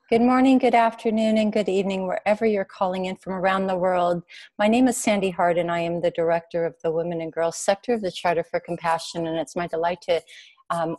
Good morning, good afternoon, and good evening, wherever you're calling in from around the world. My name is Sandy Hart, and I am the director of the Women and Girls sector of the Charter for Compassion, and it's my delight to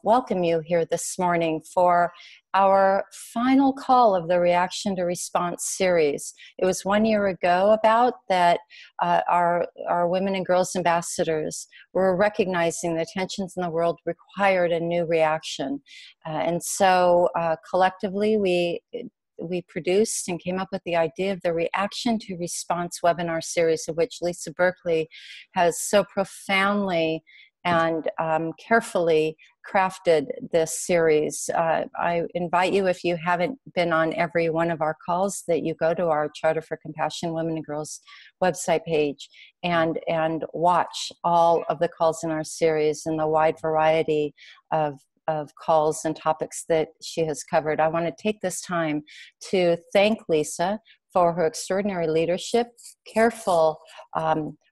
welcome you here this morning for our final call of the Reaction to Response series. It was 1 year ago about that our Women and Girls ambassadors were recognizing the tensions in the world required a new reaction. And so collectively we produced and came up with the idea of the Reaction to Response webinar series, of which Lisa Berkley has so profoundly and carefully crafted this series. I invite you, if you haven't been on every one of our calls, that you go to our Charter for Compassion Women and Girls website page and watch all of the calls in our series and the wide variety of calls and topics that she has covered. I want to take this time to thank Lisa for her extraordinary leadership, careful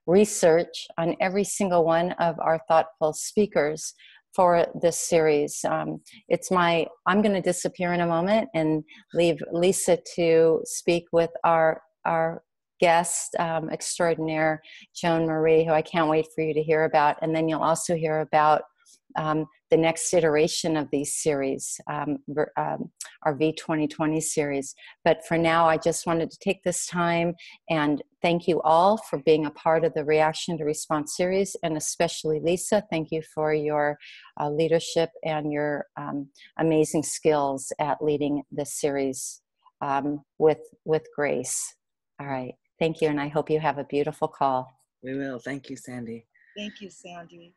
research on every single one of our thoughtful speakers for this series. I'm going to disappear in a moment and leave Lisa to speak with our guest extraordinaire, Joan Marie, who I can't wait for you to hear about. And then you'll also hear about the next iteration of these series, our V2020 series. But for now, I just wanted to take this time and thank you all for being a part of the Reaction to Response series, and especially Lisa. Thank you for your leadership and your amazing skills at leading this series with grace. All right, thank you, and I hope you have a beautiful call. We will. Thank you, Sandy. Thank you, Sandy.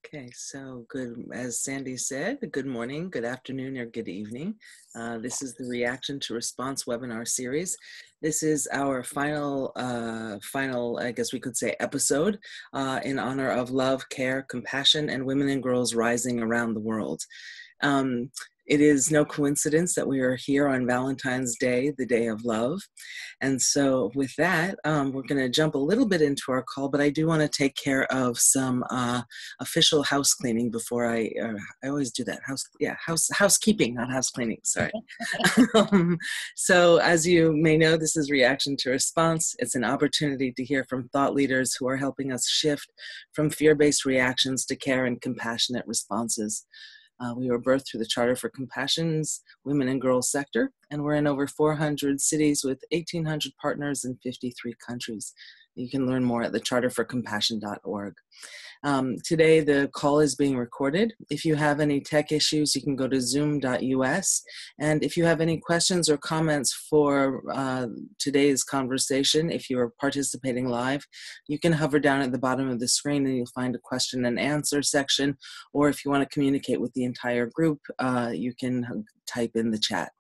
Okay, so good. As Sandy said, good morning, good afternoon, or good evening. This is the Reaction to Response webinar series. This is our final, I guess we could say, episode in honor of love, care, compassion, and women and girls rising around the world. It is no coincidence that we are here on Valentine's Day, the day of love. And so with that, we're going to jump a little bit into our call, but I do want to take care of some official house cleaning before I always do that. Housekeeping, not house cleaning, sorry. So as you may know, this is Reaction to Response. It's an opportunity to hear from thought leaders who are helping us shift from fear-based reactions to care and compassionate responses. We were birthed through the Charter for Compassion's Women and Girls sector, and we're in over 400 cities with 1,800 partners in 53 countries. You can learn more at thecharterforcompassion.org. Today, the call is being recorded. If you have any tech issues, you can go to zoom.us. And if you have any questions or comments for today's conversation, if you are participating live, you can hover down at the bottom of the screen and you'll find a question and answer section. Or if you want to communicate with the entire group, you can type in the chat.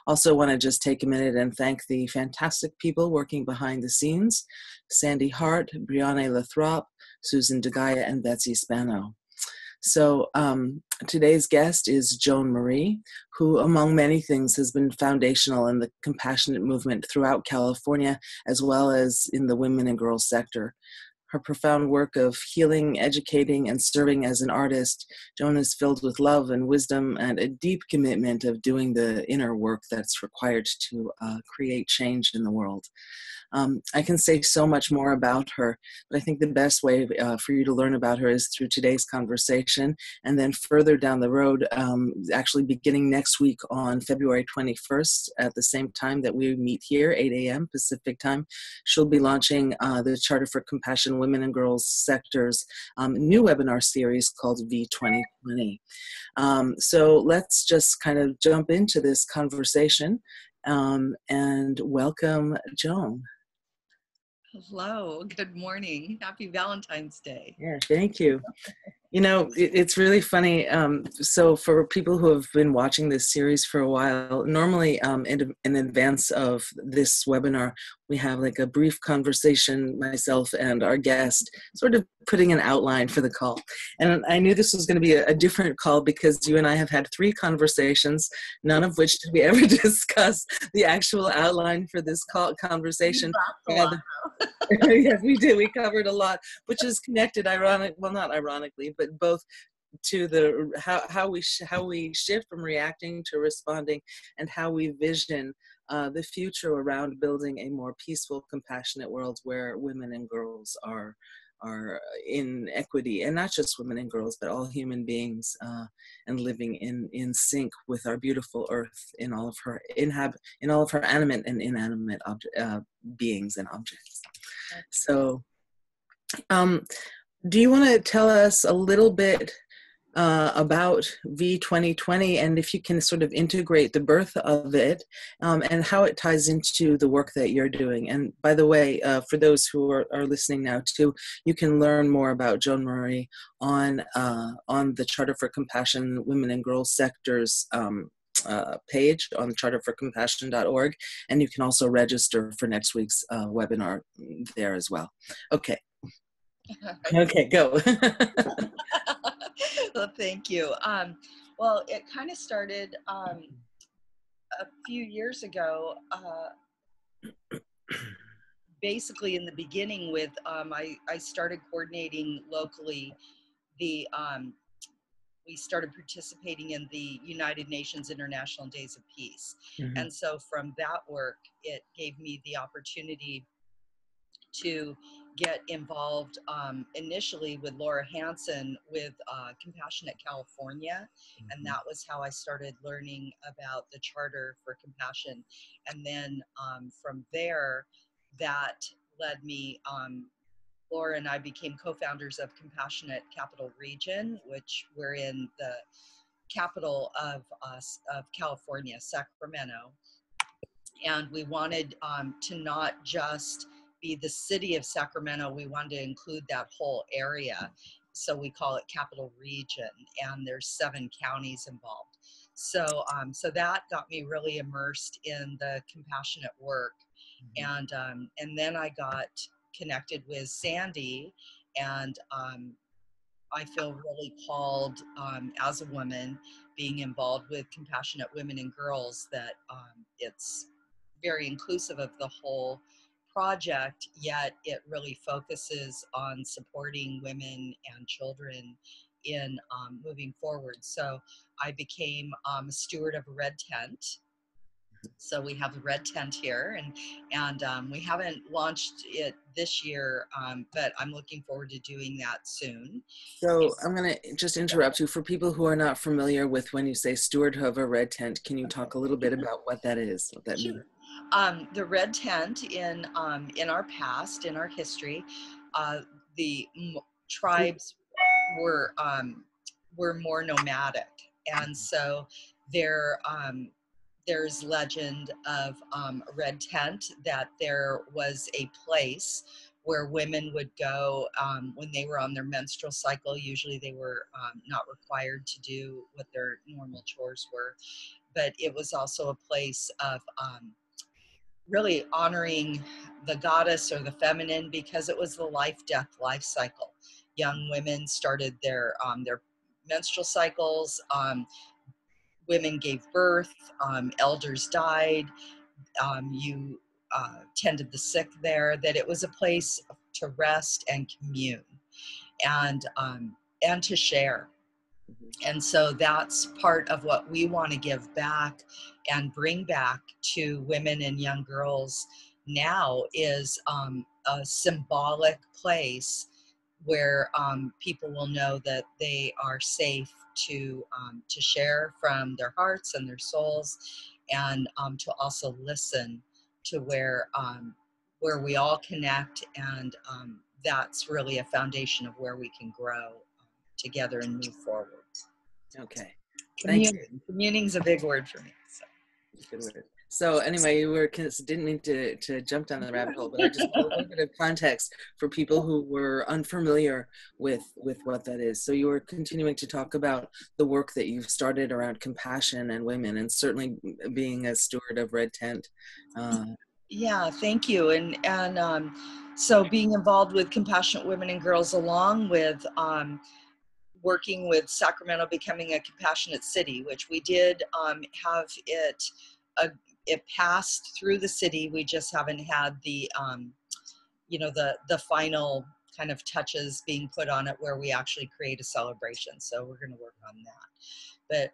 Also want to just take a minute and thank the fantastic people working behind the scenes: Sandy Hart, Brianne Lathrop, Susan DeGaia, and Betsy Spano. So today's guest is Joan Marie, who, among many things, has been foundational in the compassionate movement throughout California, as well as in the women and girls sector. Her profound work of healing, educating, and serving as an artist, Joan is filled with love and wisdom and a deep commitment of doing the inner work that's required to create change in the world. I can say so much more about her, but I think the best way for you to learn about her is through today's conversation, and then further down the road, actually beginning next week on February 21st at the same time that we meet here, 8 a.m. Pacific time, she'll be launching the Charter for Compassion Women and Girls sector's new webinar series called V2020. So let's just kind of jump into this conversation and welcome Joan. Hello, good morning. Happy Valentine's Day. Yeah, thank you. You know, it's really funny. So for people who have been watching this series for a while, normally in advance of this webinar, we have like a brief conversation, myself and our guest, sort of putting an outline for the call. And I knew this was going to be a different call because you and I have had 3 conversations, none of which did we ever discuss the actual outline for this conversation. Yes, we did. We covered a lot, which is connected, not ironically, but both to the how we shift from reacting to responding, and how we vision the future around building a more peaceful, compassionate world where women and girls are in equity, and not just women and girls, but all human beings, and living in sync with our beautiful earth in all of her in all of her animate and inanimate beings and objects. So, do you want to tell us a little bit about V2020, and if you can sort of integrate the birth of it and how it ties into the work that you're doing? And by the way, for those who are listening now too, you can learn more about Joan Marie on the Charter for Compassion Women and Girls Sectors page on charterforcompassion.org, and you can also register for next week's webinar there as well. Okay. Okay, go. Well, thank you. Well, it kind of started a few years ago, basically in the beginning with, I started coordinating locally we started participating in the United Nations International Days of Peace. Mm-hmm. And so from that work, it gave me the opportunity to get involved initially with Laura Hansen with Compassionate California. Mm-hmm. And that was how I started learning about the Charter for Compassion. And then from there, that led me, Laura and I became co-founders of Compassionate Capital Region, which we're in the capital of California, Sacramento. And we wanted to not just be the city of Sacramento, we wanted to include that whole area. So we call it Capital Region, and there's 7 counties involved. So, so that got me really immersed in the compassionate work. Mm-hmm. And then I got connected with Sandy, and I feel really called as a woman being involved with Compassionate Women and Girls, that it's very inclusive of the whole project, yet it really focuses on supporting women and children in moving forward. So I became a steward of a red tent. So we have the red tent here, and we haven't launched it this year, but I'm looking forward to doing that soon. So I'm going to just interrupt you. For people who are not familiar with when you say steward of a red tent, can you talk a little bit about what that is? What that means? The red tent in our past, in our history, the tribes were more nomadic, and so there's legend of a red tent, that there was a place where women would go when they were on their menstrual cycle. Usually they were not required to do what their normal chores were, but it was also a place of really honoring the goddess or the feminine, because it was the life-death life cycle. Young women started their menstrual cycles, women gave birth, elders died, you tended the sick there, that it was a place to rest and commune and to share. And so that's part of what we want to give back and bring back to women and young girls now, is a symbolic place where people will know that they are safe to share from their hearts and their souls, and to also listen to where we all connect, and that's really a foundation of where we can grow together and move forward. Okay. Thank you. Communing's a big word for me. So. Good word. So anyway, you didn't mean to jump down the rabbit hole, but I just want a little bit of context for people who were unfamiliar with what that is. So you were continuing to talk about the work that you've started around compassion and women, and certainly being a steward of Red Tent. Yeah, thank you. And so being involved with Compassionate Women and Girls, along with working with Sacramento becoming a compassionate city, which we did have it passed through the city. We just haven't had the the final kind of touches being put on it where we actually create a celebration. So we're going to work on that.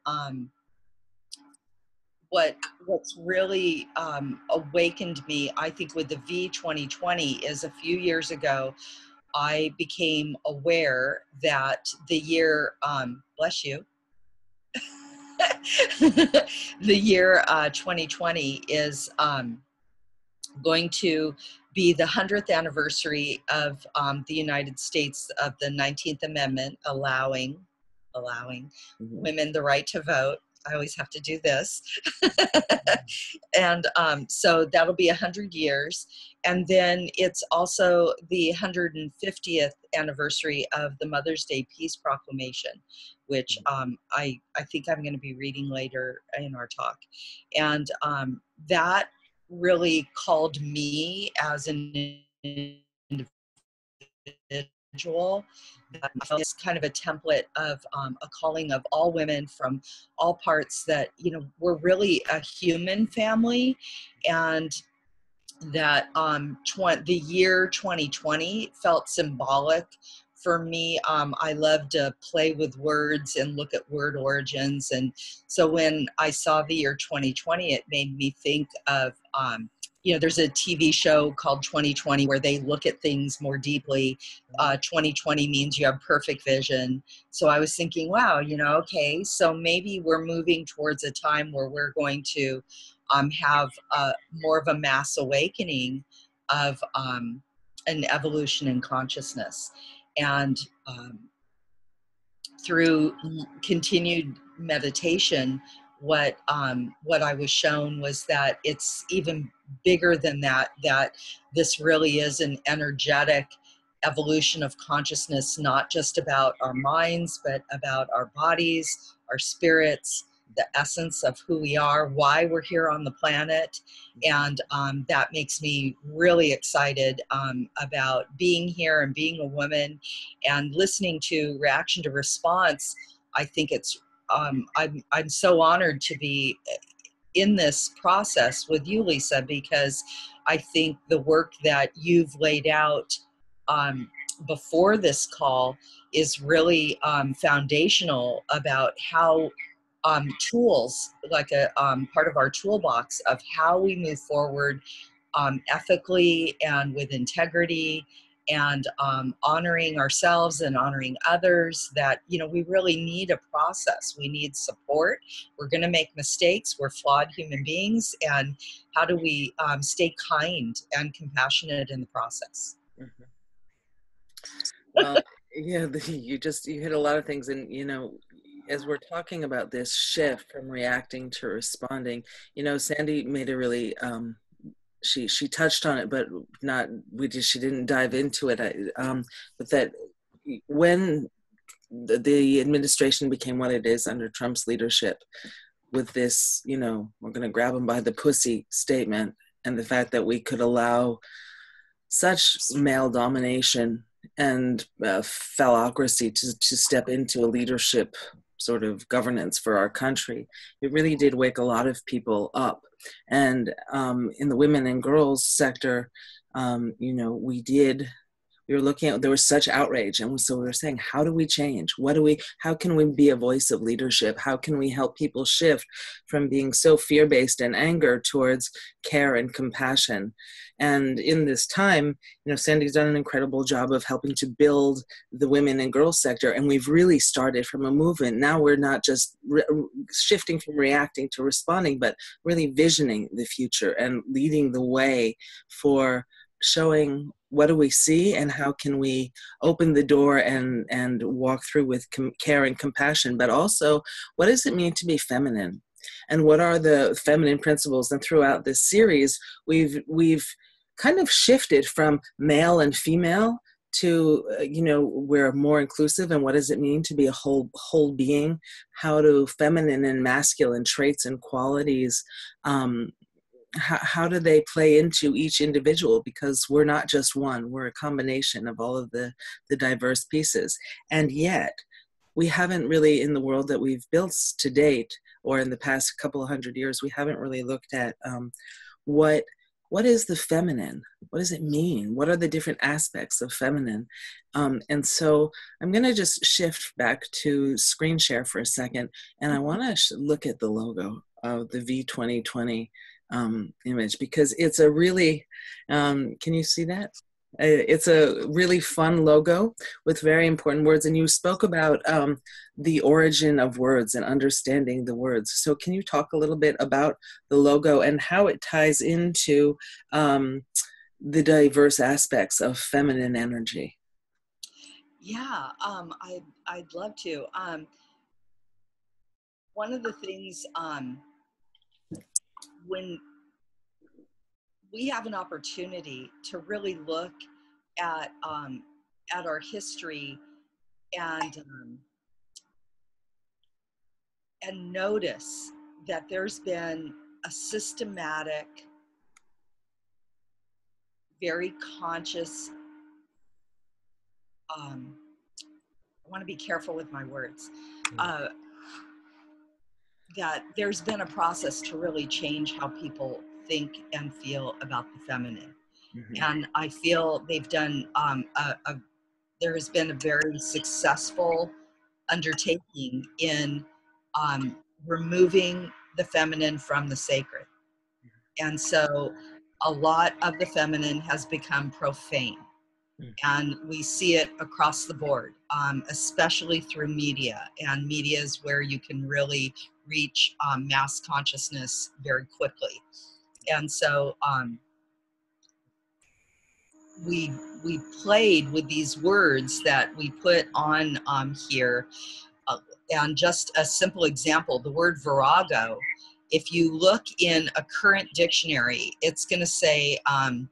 But what's really awakened me, I think, with the V 2020 is a few years ago, I became aware that the year, bless you, the year 2020 is going to be the 100th anniversary of the United States of the 19th Amendment, allowing women the right to vote. I always have to do this. And so that'll be 100 years. And then it's also the 150th anniversary of the Mother's Day Peace Proclamation, which I think I'm going to be reading later in our talk. And that really called me as an individual. It's kind of a template of a calling of all women from all parts, that, you know, we're really a human family, and that the year 2020 felt symbolic for me. I love to play with words and look at word origins, and so when I saw the year 2020, it made me think of you know, there's a TV show called 2020 where they look at things more deeply. 2020 means you have perfect vision. So I was thinking, wow, you know, okay, so maybe we're moving towards a time where we're going to have more of a mass awakening of an evolution in consciousness. And through continued meditation, what I was shown was that it's even bigger than that, that this really is an energetic evolution of consciousness, not just about our minds, but about our bodies, our spirits, the essence of who we are, why we're here on the planet. And that makes me really excited about being here and being a woman and listening to Reaction to Response. I think it's, I'm so honored to be in this process with you, Lisa, because I think the work that you've laid out before this call is really foundational about how tools, like a part of our toolbox of how we move forward ethically and with integrity, and honoring ourselves and honoring others, that, you know, we really need a process. We need support. We're going to make mistakes. We're flawed human beings. And how do we stay kind and compassionate in the process? Mm-hmm. Well, yeah, you hit a lot of things. And, you know, as we're talking about this shift from reacting to responding, you know, Sandy made a really, she touched on it, but she didn't dive into it. But that when the administration became what it is under Trump's leadership, with this, you know, we're going to grab them by the pussy statement, and the fact that we could allow such male domination and phallocracy to step into a leadership sort of governance for our country, it really did wake a lot of people up. And in the women and girls sector, you know, we were looking at, there was such outrage. And so we were saying, how do we change? How can we be a voice of leadership? How can we help people shift from being so fear-based and anger towards care and compassion? And in this time, you know, Sandy's done an incredible job of helping to build the women and girls sector. And we've really started from a movement. Now we're not just shifting from reacting to responding, but really visioning the future and leading the way for showing what do we see and how can we open the door and walk through with care and compassion, but also what does it mean to be feminine? And what are the feminine principles? And throughout this series, we've kind of shifted from male and female to, you know, we're more inclusive. And what does it mean to be a whole being? How do feminine and masculine traits and qualities, how do they play into each individual? Because we're not just one, we're a combination of all of the diverse pieces. And yet, we haven't really, in the world that we've built to date, or in the past couple of 100 years, we haven't really looked at what what is the feminine? What does it mean? What are the different aspects of feminine? And so I'm going to just shift back to screen share for a second, and I want to look at the logo of the V2020 image, because it's a really, can you see that? It's a really fun logo with very important words. And you spoke about the origin of words and understanding the words. So can you talk a little bit about the logo and how it ties into the diverse aspects of feminine energy? Yeah, I'd love to. One of the things, when we have an opportunity to really look at our history and notice that there's been a systematic, very conscious, I want to be careful with my words, that there's been a process to really change how people think and feel about the feminine. Mm-hmm. And I feel they've done, there has been a very successful undertaking in removing the feminine from the sacred. And so a lot of the feminine has become profane. And we see it across the board, especially through media. And media is where you can really reach mass consciousness very quickly. And so we played with these words that we put on here. And just a simple example, the word virago, if you look in a current dictionary, it's going to say an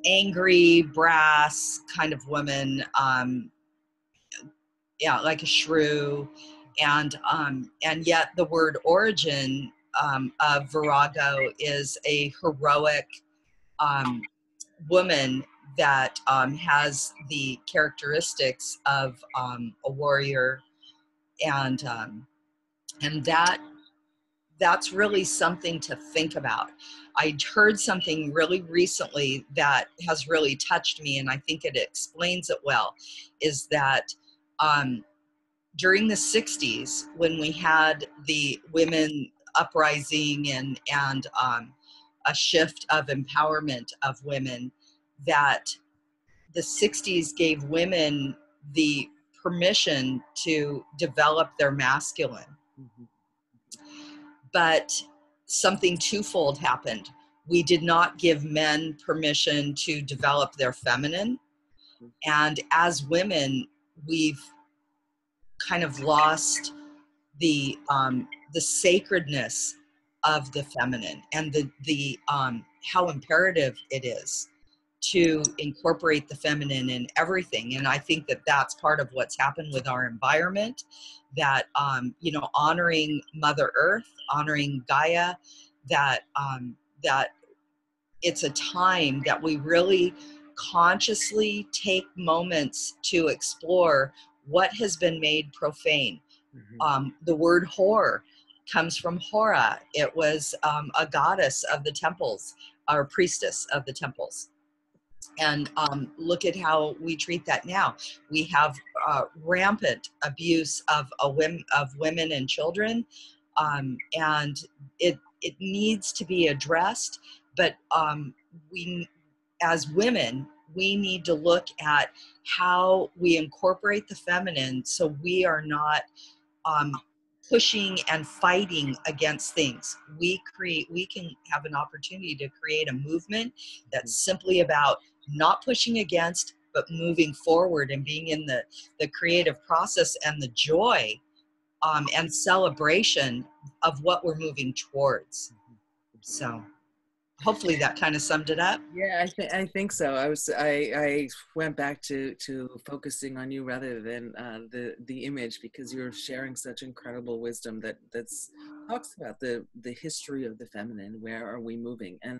angry, brass kind of woman, yeah, like a shrew, and yet the word origin of virago is a heroic woman that has the characteristics of a warrior, and that's really something to think about. I heard something really recently that has really touched me, and I think it explains it well, is that during the 60s, when we had the women uprising and a shift of empowerment of women, that the 60s gave women the permission to develop their masculine. Mm-hmm. But something twofold happened. We did not give men permission to develop their feminine. And as women, we've kind of lost the sacredness of the feminine, and the how imperative it is to incorporate the feminine in everything. And I think that that's part of what's happened with our environment, that honoring Mother Earth, honoring Gaia, that that it's a time that we really consciously take moments to explore what has been made profane. Mm-hmm. The word whore comes from Hora. It was a goddess of the temples, or priestess of the temples. And look at how we treat that now. We have rampant abuse of women and children, and it needs to be addressed. But we, as women, we need to look at how we incorporate the feminine, so we are not pushing and fighting against things. We can have an opportunity to create a movement that's simply about not pushing against, but moving forward and being in the creative process and the joy and celebration of what we're moving towards. So hopefully that kind of summed it up. Yeah, I think so. I went back to focusing on you rather than the image, because you're sharing such incredible wisdom that talks about the history of the feminine. Where are we moving? And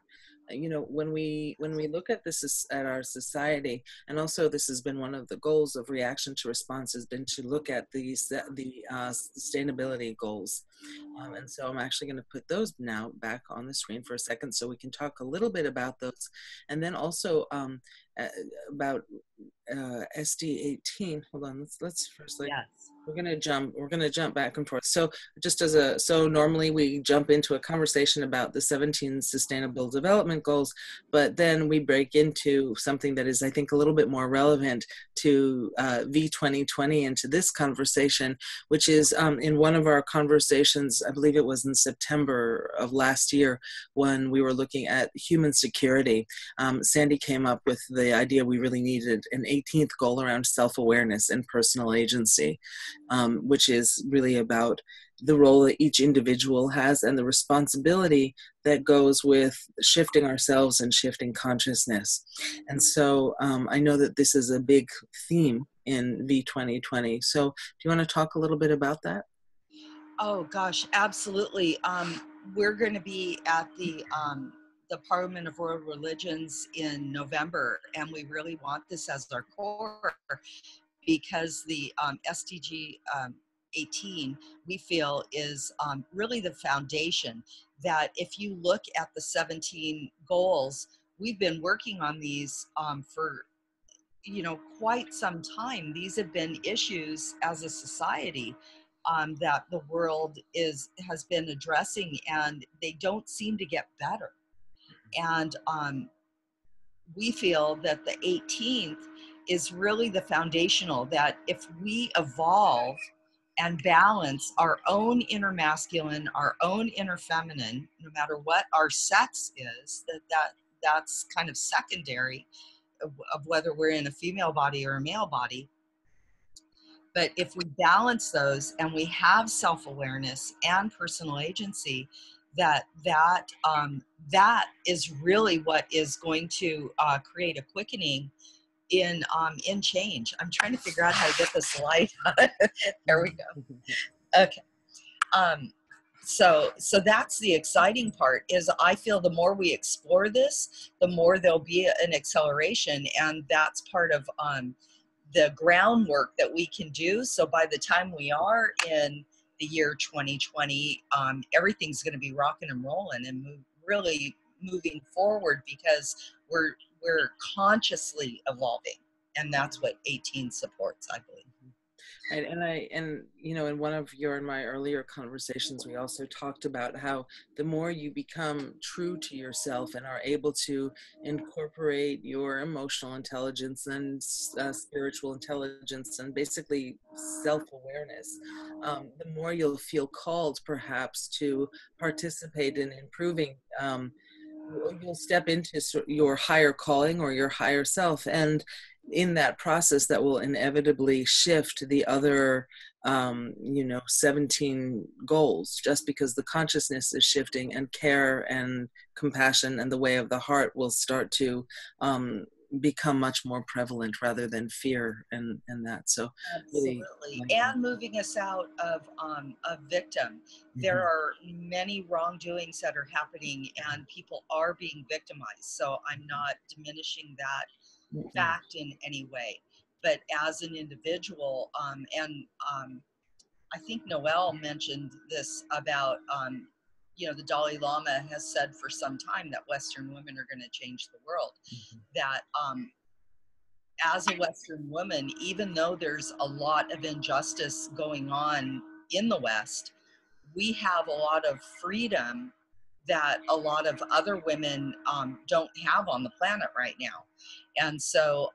you know, when we look at this at our society, and also this has been one of the goals of reaction to response, has been to look at the sustainability goals. And so I'm actually going to put those now back on the screen for a second so we can talk a little bit about those. And then also about SD18. Hold on, let's first Yes. we're gonna jump back and forth. So just so normally we jump into a conversation about the 17 Sustainable Development Goals, but then we break into something that is, I think, a little bit more relevant to V2020 and to this conversation, which is in one of our conversations, I believe it was in September of last year, when we were looking at human security. Sandy came up with the idea we really needed an 18th goal around self-awareness and personal agency. Which is really about the role that each individual has and the responsibility that goes with shifting ourselves and shifting consciousness. And so I know that this is a big theme in V2020. So do you want to talk a little bit about that? Oh gosh, absolutely. We're going to be at the Parliament of World Religions in November, and we really want this as our core, because the SDG 18, we feel, is really the foundation. That if you look at the 17 goals, we've been working on these for quite some time. These have been issues as a society that the world has been addressing, and they don't seem to get better. And we feel that the 18th is really the foundational, that if we evolve and balance our own inner masculine, our own inner feminine, no matter what our sex is, that's kind of secondary of whether we're in a female body or a male body. But if we balance those and we have self-awareness and personal agency, that is really what is going to create a quickening in change. I'm trying to figure out how to get the slide. There we go. Okay. So that's the exciting part, is I feel the more we explore this, the more there'll be an acceleration, and that's part of the groundwork that we can do. So by the time we are in the year 2020, everything's going to be rocking and rolling and really moving forward, because we're consciously evolving, and that's what 18 supports, I believe. And you know, in one of your and my earlier conversations, we also talked about how the more you become true to yourself and are able to incorporate your emotional intelligence and spiritual intelligence and basically self-awareness, the more you'll feel called perhaps to participate in improving. You'll step into your higher calling or your higher self, and in that process that will inevitably shift the other 17 goals, just because the consciousness is shifting, and care and compassion and the way of the heart will start to become much more prevalent rather than fear and that. So absolutely, really, and moving us out of a victim. There are many wrongdoings that are happening, and people are being victimized. So I'm not diminishing that fact in any way, but as an individual, I think Noel mentioned this about the Dalai Lama has said for some time that Western women are going to change the world. That as a Western woman, even though there's a lot of injustice going on in the West, we have a lot of freedom that a lot of other women don't have on the planet right now. And so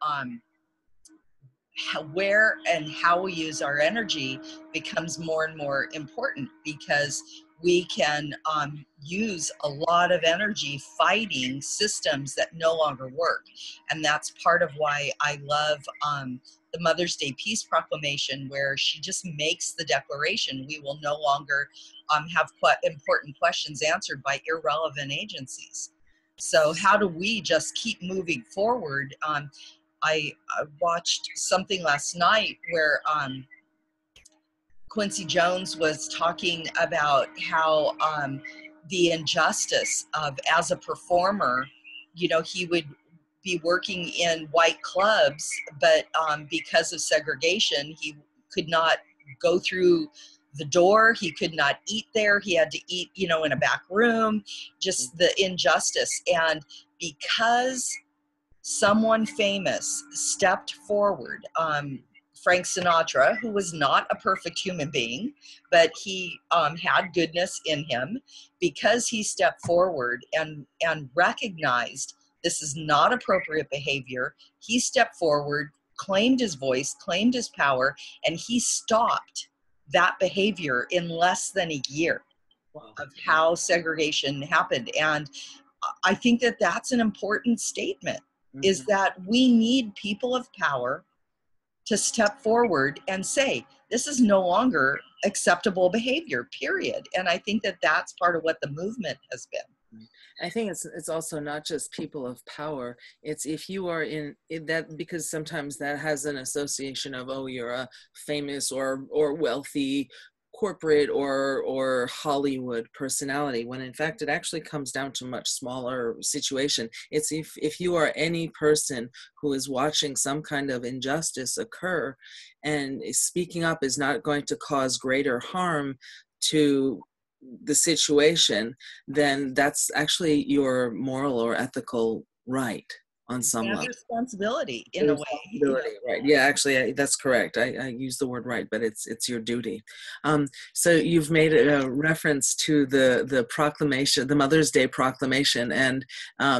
where and how we use our energy becomes more and more important, because we can use a lot of energy fighting systems that no longer work. And that's part of why I love the Mother's Day Peace Proclamation, where she just makes the declaration: we will no longer have important questions answered by irrelevant agencies. So how do we just keep moving forward? I watched something last night where Quincy Jones was talking about how the injustice of, as a performer, you know, he would be working in white clubs, but because of segregation, he could not go through the door. He could not eat there. He had to eat, you know, in a back room, just the injustice. And because someone famous stepped forward, Frank Sinatra, who was not a perfect human being, but he had goodness in him, because he stepped forward and recognized this is not appropriate behavior. He stepped forward, claimed his voice, claimed his power, and he stopped that behavior in less than a year of how segregation happened. And I think that that's an important statement, is that we need people of power to step forward and say, this is no longer acceptable behavior, period. And I think that that's part of what the movement has been. I think it's also not just people of power. It's if you are in that, because sometimes that has an association of, oh, you're a famous or wealthy corporate or Hollywood personality, when in fact it actually comes down to a much smaller situation. It's if you are any person who is watching some kind of injustice occur, and speaking up is not going to cause greater harm to the situation, then that's actually your moral or ethical right on some And level. Responsibility in a way. Right. Yeah, actually, that's correct. I use the word right, but it's your duty. So you've made a reference to the proclamation, the Mother's Day proclamation, and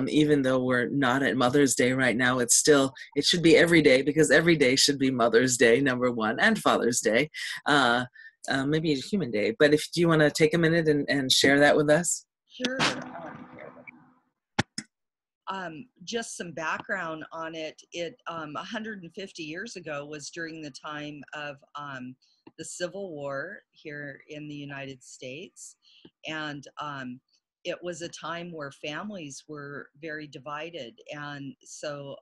even though we're not at Mother's Day right now, it should be every day, because every day should be Mother's Day, number one, and Father's Day. Maybe a Human Day, but do you want to take a minute and share that with us? Sure. Just some background on it. 150 years ago was during the time of the Civil War here in the United States. And it was a time where families were very divided. And so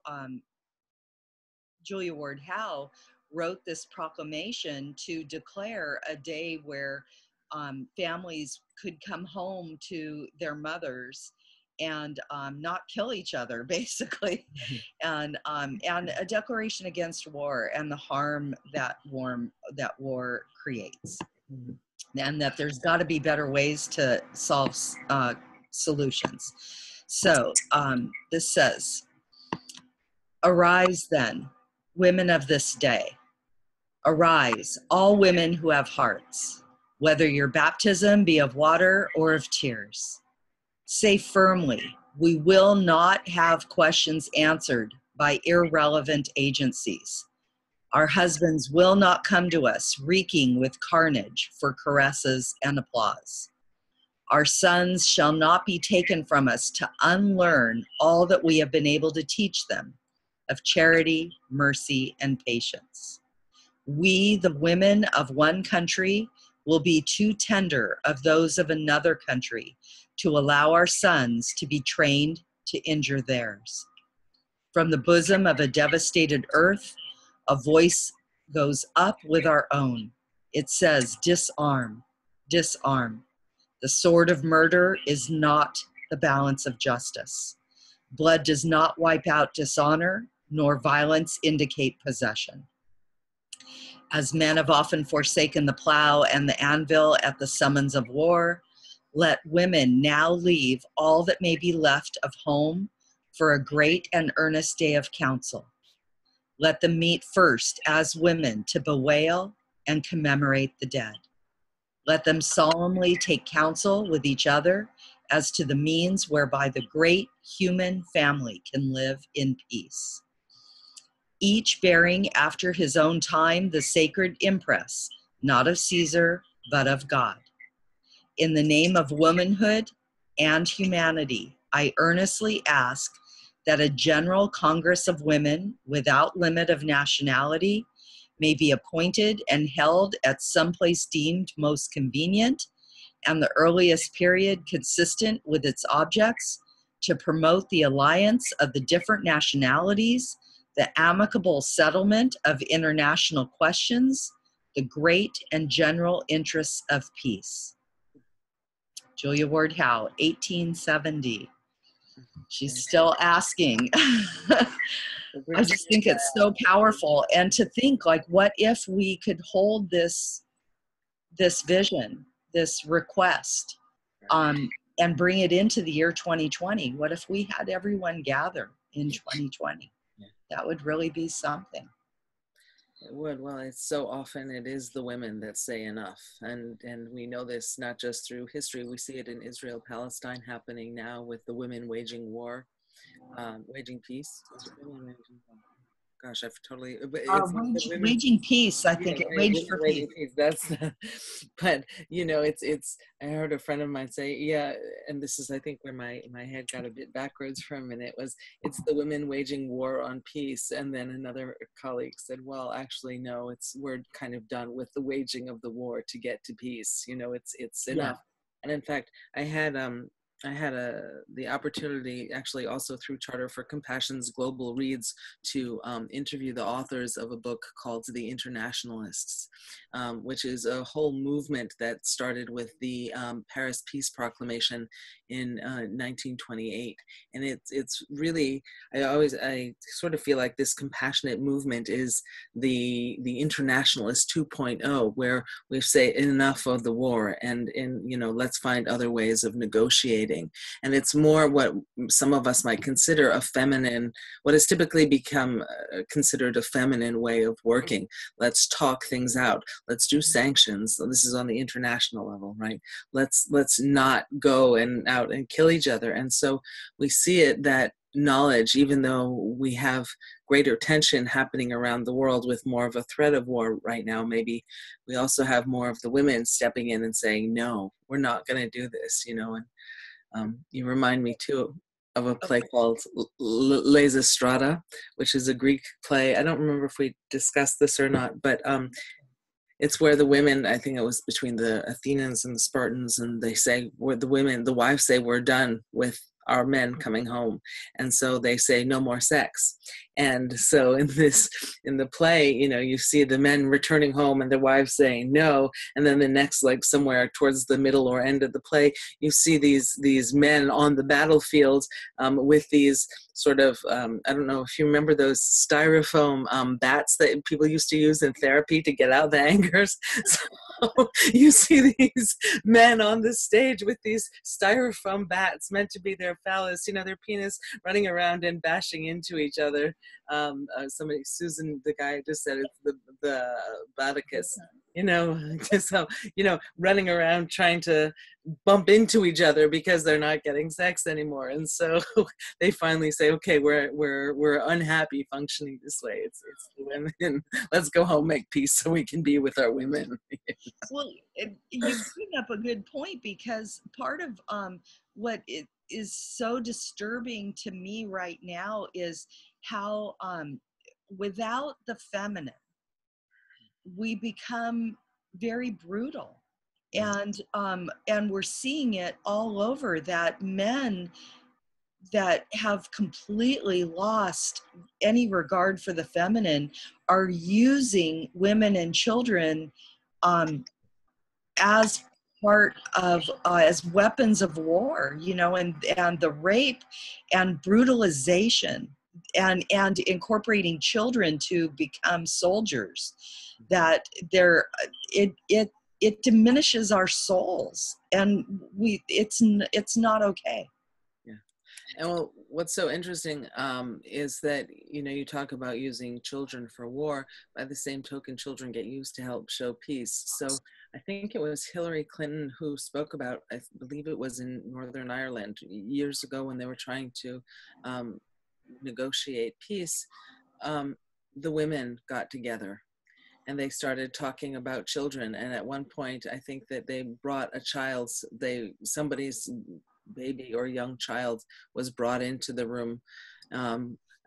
Julia Ward Howe wrote this proclamation to declare a day where families could come home to their mothers and not kill each other, basically, and a declaration against war and the harm that war creates, and that there's got to be better ways to solve solutions. So this says, "Arise then, women of this day. Arise, all women who have hearts, whether your baptism be of water or of tears. Say firmly, we will not have questions answered by irrelevant agencies. Our husbands will not come to us reeking with carnage for caresses and applause. Our sons shall not be taken from us to unlearn all that we have been able to teach them of charity, mercy, and patience. We, the women of one country, will be too tender of those of another country to allow our sons to be trained to injure theirs. From the bosom of a devastated earth, a voice goes up with our own. It says, disarm, disarm. The sword of murder is not the balance of justice. Blood does not wipe out dishonor, nor violence indicate possession. As men have often forsaken the plow and the anvil at the summons of war, let women now leave all that may be left of home for a great and earnest day of council. Let them meet first as women to bewail and commemorate the dead. Let them solemnly take counsel with each other as to the means whereby the great human family can live in peace. Each bearing after his own time the sacred impress, not of Caesar, but of God. In the name of womanhood and humanity, I earnestly ask that a general Congress of Women without limit of nationality may be appointed and held at some place deemed most convenient and the earliest period consistent with its objects to promote the alliance of the different nationalities, the amicable settlement of international questions, the great and general interests of peace." Julia Ward Howe, 1870. She's still asking. I just think it's so powerful. And to think, like, what if we could hold this vision, this request, and bring it into the year 2020? What if we had everyone gather in 2020? Yeah. That would really be something. It would. Well, it's so often it is the women that say enough. And we know this not just through history. We see it in Israel, Palestine happening now with the women waging war, waging peace. Gosh, I've totally. But it's waging peace. I think it waged for peace. That's, but you know, it's. I heard a friend of mine say, yeah, and this is, I think, where my head got a bit backwards for a minute. It's the women waging war on peace, and then another colleague said, well, actually, no, we're kind of done with the waging of the war to get to peace. You know, it's enough. Yeah. And in fact, I had the opportunity, actually also through Charter for Compassion's Global Reads, to interview the authors of a book called The Internationalists, which is a whole movement that started with the Paris Peace Proclamation in 1928. And it's really, I sort of feel like this compassionate movement is the internationalist 2.0, where we say enough of the war, and let's find other ways of negotiating. And it's more what some of us might consider what has typically become considered a feminine way of working. Let's talk things out. Let's do sanctions. So this is on the international level, right? Let's not go out and kill each other. And so we see it that knowledge, even though we have greater tension happening around the world with more of a threat of war right now, maybe we also have more of the women stepping in and saying, no, we're not going to do this, and you remind me too of a play called Lysistrata, which is a Greek play. I don't remember if we discussed this or not, but it's where the women, I think it was between the Athenians and the Spartans, and they say, the wives say, we're done with our men coming home. And so they say, no more sex. And so in the play, you see the men returning home and their wives saying no. And then the next, like somewhere towards the middle or end of the play, you see these men on the battlefield with these sort of, I don't know if you remember those styrofoam bats that people used to use in therapy to get out the angers. So you see these men on the stage with these styrofoam bats meant to be their phallus, their penis, running around and bashing into each other. Susan, the guy just said it's the Baticus, so, running around trying to bump into each other because they're not getting sex anymore. And so they finally say, okay, we're unhappy functioning this way. It's the women. Let's go home, make peace so we can be with our women. Well, you bring up a good point, because part of what is so disturbing to me right now is how without the feminine, we become very brutal. And we're seeing it all over, that men that have completely lost any regard for the feminine are using women and children as part of as weapons of war, and the rape and brutalization and incorporating children to become soldiers, that it diminishes our souls, and it's not okay. Yeah. And well, what's so interesting is that, you talk about using children for war. By the same token, children get used to help show peace. So I think it was Hillary Clinton who spoke about, I believe it was in Northern Ireland years ago when they were trying to negotiate peace. The women got together and they started talking about children. And at one point, I think that they brought somebody's baby or young child was brought into the room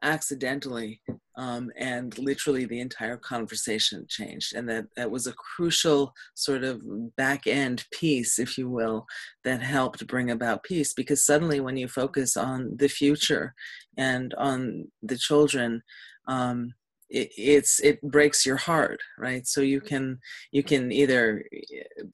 accidentally, and literally the entire conversation changed. And that was a crucial sort of back end piece, if you will, that helped bring about peace. Because suddenly when you focus on the future and on the children, it breaks your heart, right? So you can either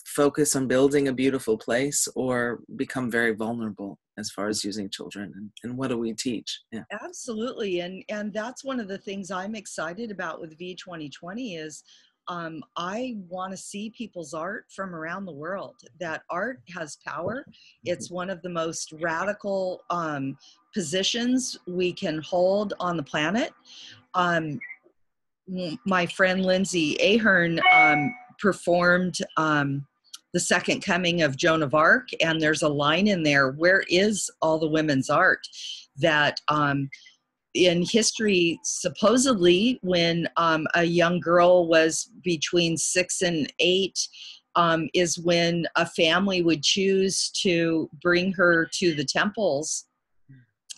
focus on building a beautiful place or become very vulnerable as far as using children, and what do we teach? Yeah. Absolutely. And that's one of the things I'm excited about with V 2020 is I want to see people's art from around the world. That art has power. It's one of the most radical positions we can hold on the planet. My friend Lindsay Ahern performed The Second Coming of Joan of Arc, and there's a line in there, where is all the women's art? That in history, supposedly, when a young girl was between 6 and 8, is when a family would choose to bring her to the temples,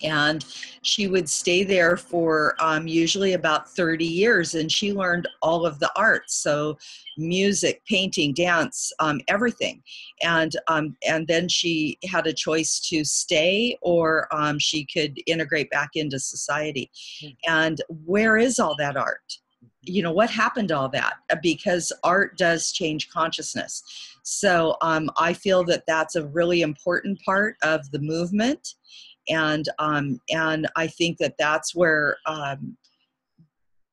and she would stay there for usually about 30 years, and she learned all of the arts, so music, painting, dance, everything. And then she had a choice to stay, or she could integrate back into society. And where is all that art? You know, what happened to all that? Because art does change consciousness. So I feel that that's a really important part of the movement. And I think that that's where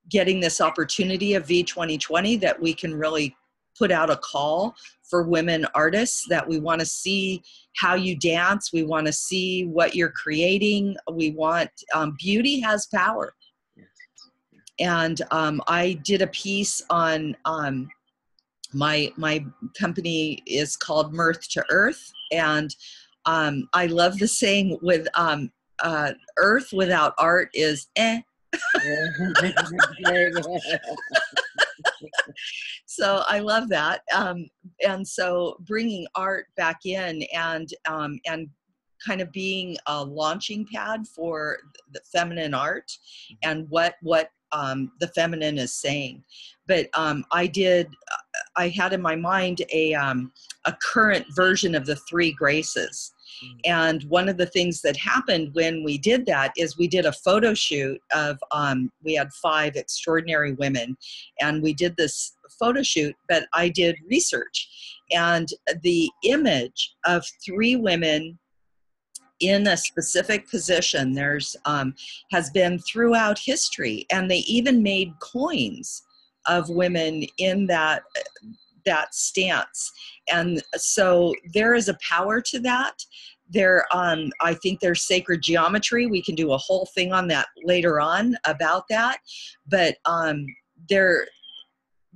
getting this opportunity of V 2020, that we can really put out a call for women artists, that we want to see how you dance. We want to see what you're creating. We want, beauty has power. And I did a piece on, my company is called Mirth to Earth. And I love the saying with earth without art is eh. So I love that. And so bringing art back in and kind of being a launching pad for the feminine art and what the feminine is saying. But I had in my mind a current version of the Three Graces. And one of the things that happened when we did that is we did a photo shoot of, we had 5 extraordinary women, and we did this photo shoot, but I did research. And the image of 3 women in a specific position, has been throughout history, and they even made coins of women in that stance. And so there is a power to that. I think there's sacred geometry. We can do a whole thing on that later on about that. But they're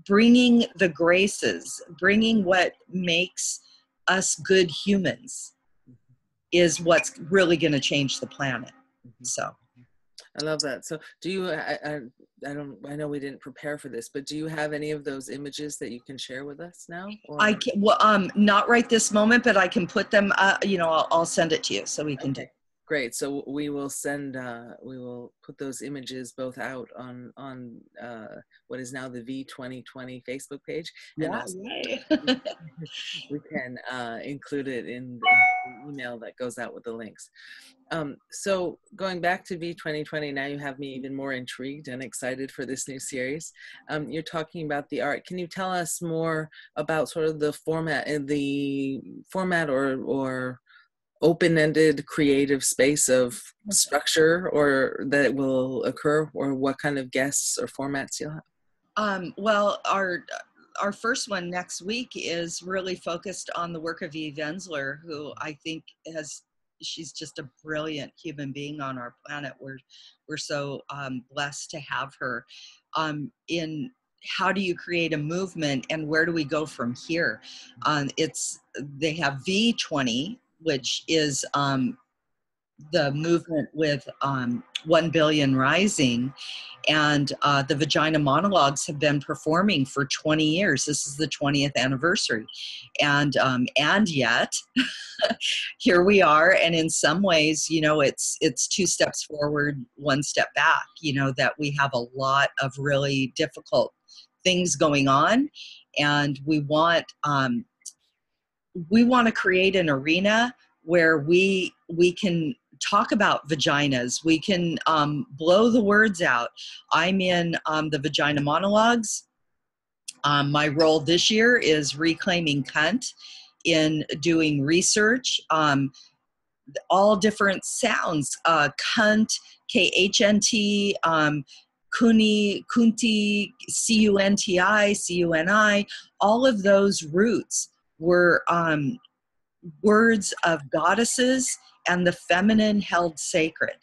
bringing the graces, bringing what makes us good humans is what's really going to change the planet. So I love that. So do you, I know we didn't prepare for this, but do you have any of those images that you can share with us now? Or? I can, well, not right this moment, but I can put them, I'll send it to you so we can do. Great. So we will we will put those images both out on what is now the V 2020 Facebook page. And also we can include it in the email that goes out with the links. So going back to V 2020, now you have me even more intrigued and excited for this new series. You're talking about the art. Can you tell us more about sort of the format or open-ended creative space of structure or that will occur, or what kind of guests or formats you'll have? Well, our first one next week is really focused on the work of Eve Ensler, who I think she's just a brilliant human being on our planet. We're so blessed to have her. In how do you create a movement, and where do we go from here? They have V20, which is the movement with 1 Billion Rising, and the Vagina Monologues have been performing for 20 years. This is the 20th anniversary, and yet here we are. And in some ways, it's 2 steps forward, 1 step back. That we have a lot of really difficult things going on, and we want to create an arena where we can talk about vaginas. We can blow the words out. I'm in the Vagina Monologues. My role this year is reclaiming cunt, in doing research. all different sounds, kunt, K-H-N-T, kuni, kunti, C-U-N-T-I, C-U-N-I, all of those roots were words of goddesses and the feminine held sacred.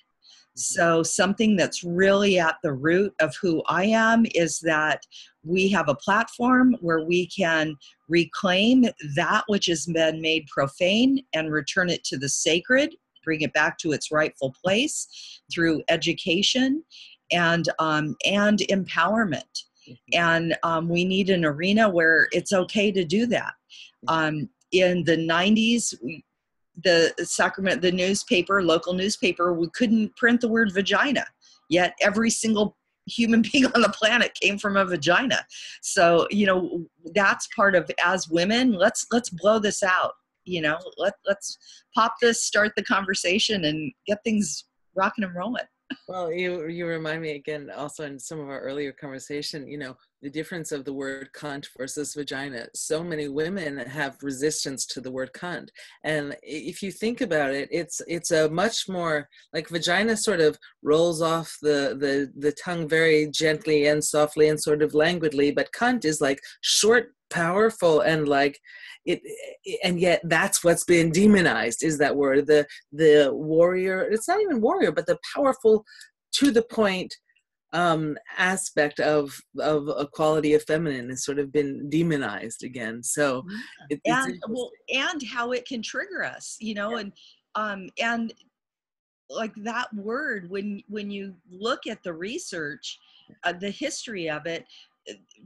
So something that's really at the root of who I am is that we have a platform where we can reclaim that which has been made profane and return it to the sacred, bring it back to its rightful place through education and empowerment. And we need an arena where it's okay to do that. In the 90s, the newspaper, local newspaper, we couldn't print the word vagina, yet every single human being on the planet came from a vagina. So, that's part of, as women, let's blow this out, let's pop this, start the conversation and get things rocking and rolling. Well, you remind me again, also in some of our earlier conversation, the difference of the word cunt versus vagina. So many women have resistance to the word cunt. And if you think about it, it's a much more, like, vagina sort of rolls off the tongue very gently and softly and sort of languidly, but cunt is like short, powerful, and like it, and yet that's what's been demonized, is that word, the warrior. It's not even warrior, but the powerful, to the point aspect of a quality of feminine has sort of been demonized again. So and how it can trigger us, and like that word, when you look at the research, the history of it,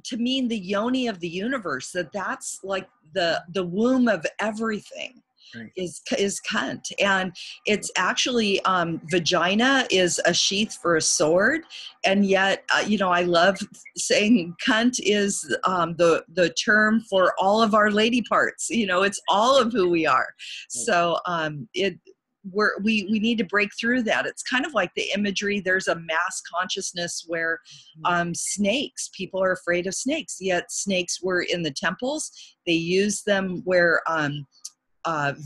to mean the yoni of the universe, that's like the womb of everything. Right. is cunt. And it's actually vagina is a sheath for a sword, and yet I love saying cunt is the term for all of our lady parts. It's all of who we are. So we need to break through that. It's kind of like the imagery. There's a mass consciousness where snakes, people are afraid of snakes, yet snakes were in the temples. They use them where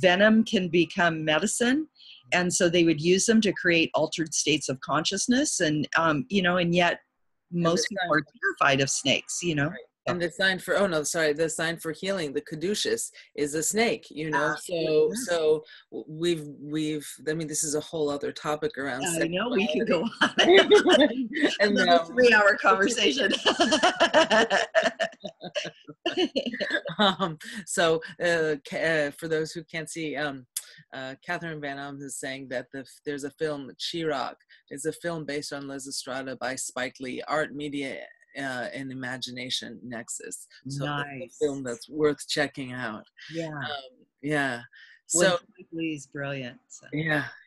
venom can become medicine. And so they would use them to create altered states of consciousness. And, and yet most people are terrified of snakes, Right. And the sign for, the sign for healing, the caduceus, is a snake, So we've, this is a whole other topic around I know, we could go on. Another 3-hour conversation. For those who can't see, Catherine Van Alm is saying that there's a film, Chirac. It's a film based on Les Estrada by Spike Lee, Art, Media, and Imagination Nexus. So nice. It's a film that's worth checking out. Yeah. So Spike Lee's brilliant. So.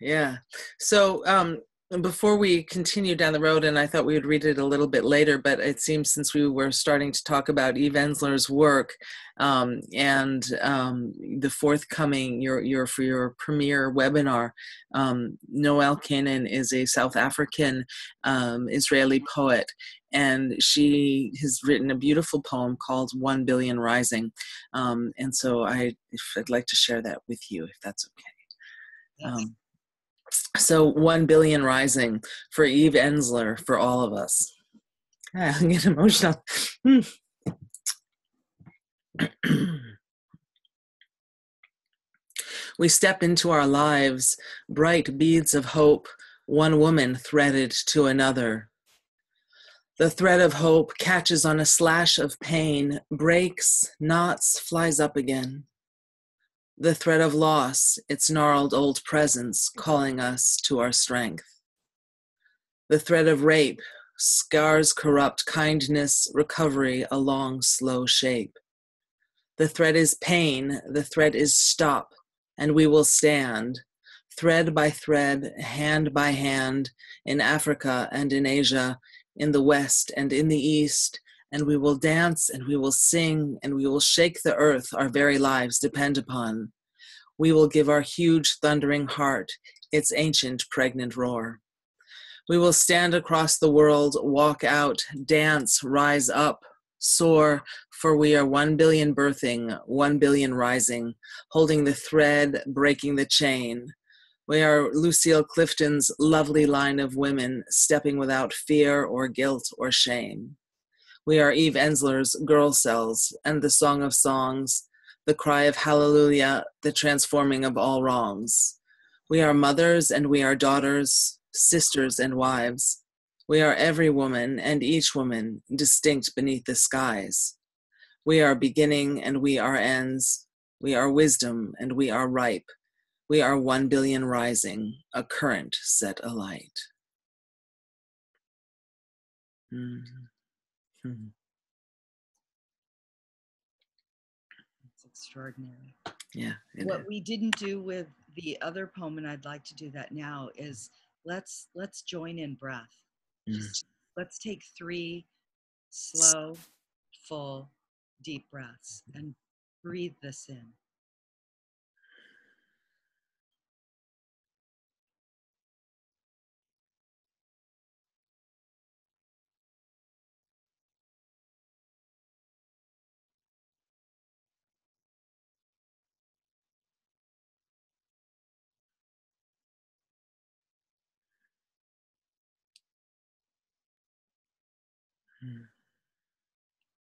Yeah. So before we continue down the road, and I thought we would read it a little bit later, but it seems since we were starting to talk about Eve Ensler's work and the forthcoming, for your premiere webinar, Noelle Kanan is a South African Israeli poet, and she has written a beautiful poem called 1 Billion Rising. And so I'd like to share that with you, if that's okay. Yes. So 1 Billion Rising for Eve Ensler, for all of us. I'm getting emotional. We step into our lives, bright beads of hope, one woman threaded to another. The thread of hope catches on a slash of pain, breaks, knots, flies up again. The thread of loss, its gnarled old presence calling us to our strength. The thread of rape, scars corrupt kindness, recovery, a long, slow shape. The thread is pain, the thread is stop, and we will stand, thread by thread, hand by hand, in Africa and in Asia, in the West and in the East, and we will dance and we will sing and we will shake the earth our very lives depend upon. We will give our huge thundering heart its ancient pregnant roar. We will stand across the world, walk out, dance, rise up, soar, for we are 1 billion birthing, 1 billion rising, holding the thread, breaking the chain. We are Lucille Clifton's lovely line of women stepping without fear or guilt or shame. We are Eve Ensler's Girl Cells and the Song of Songs, the cry of hallelujah, the transforming of all wrongs. We are mothers and we are daughters, sisters and wives. We are every woman and each woman distinct beneath the skies. We are beginning and we are ends. We are wisdom and we are ripe. We are 1 billion rising, a current set alight. Mm-hmm. It's extraordinary. Yeah. What we didn't do with the other poem, and I'd like to do that now, is let's join in breath. Just let's take 3 slow, full, deep breaths and breathe this in.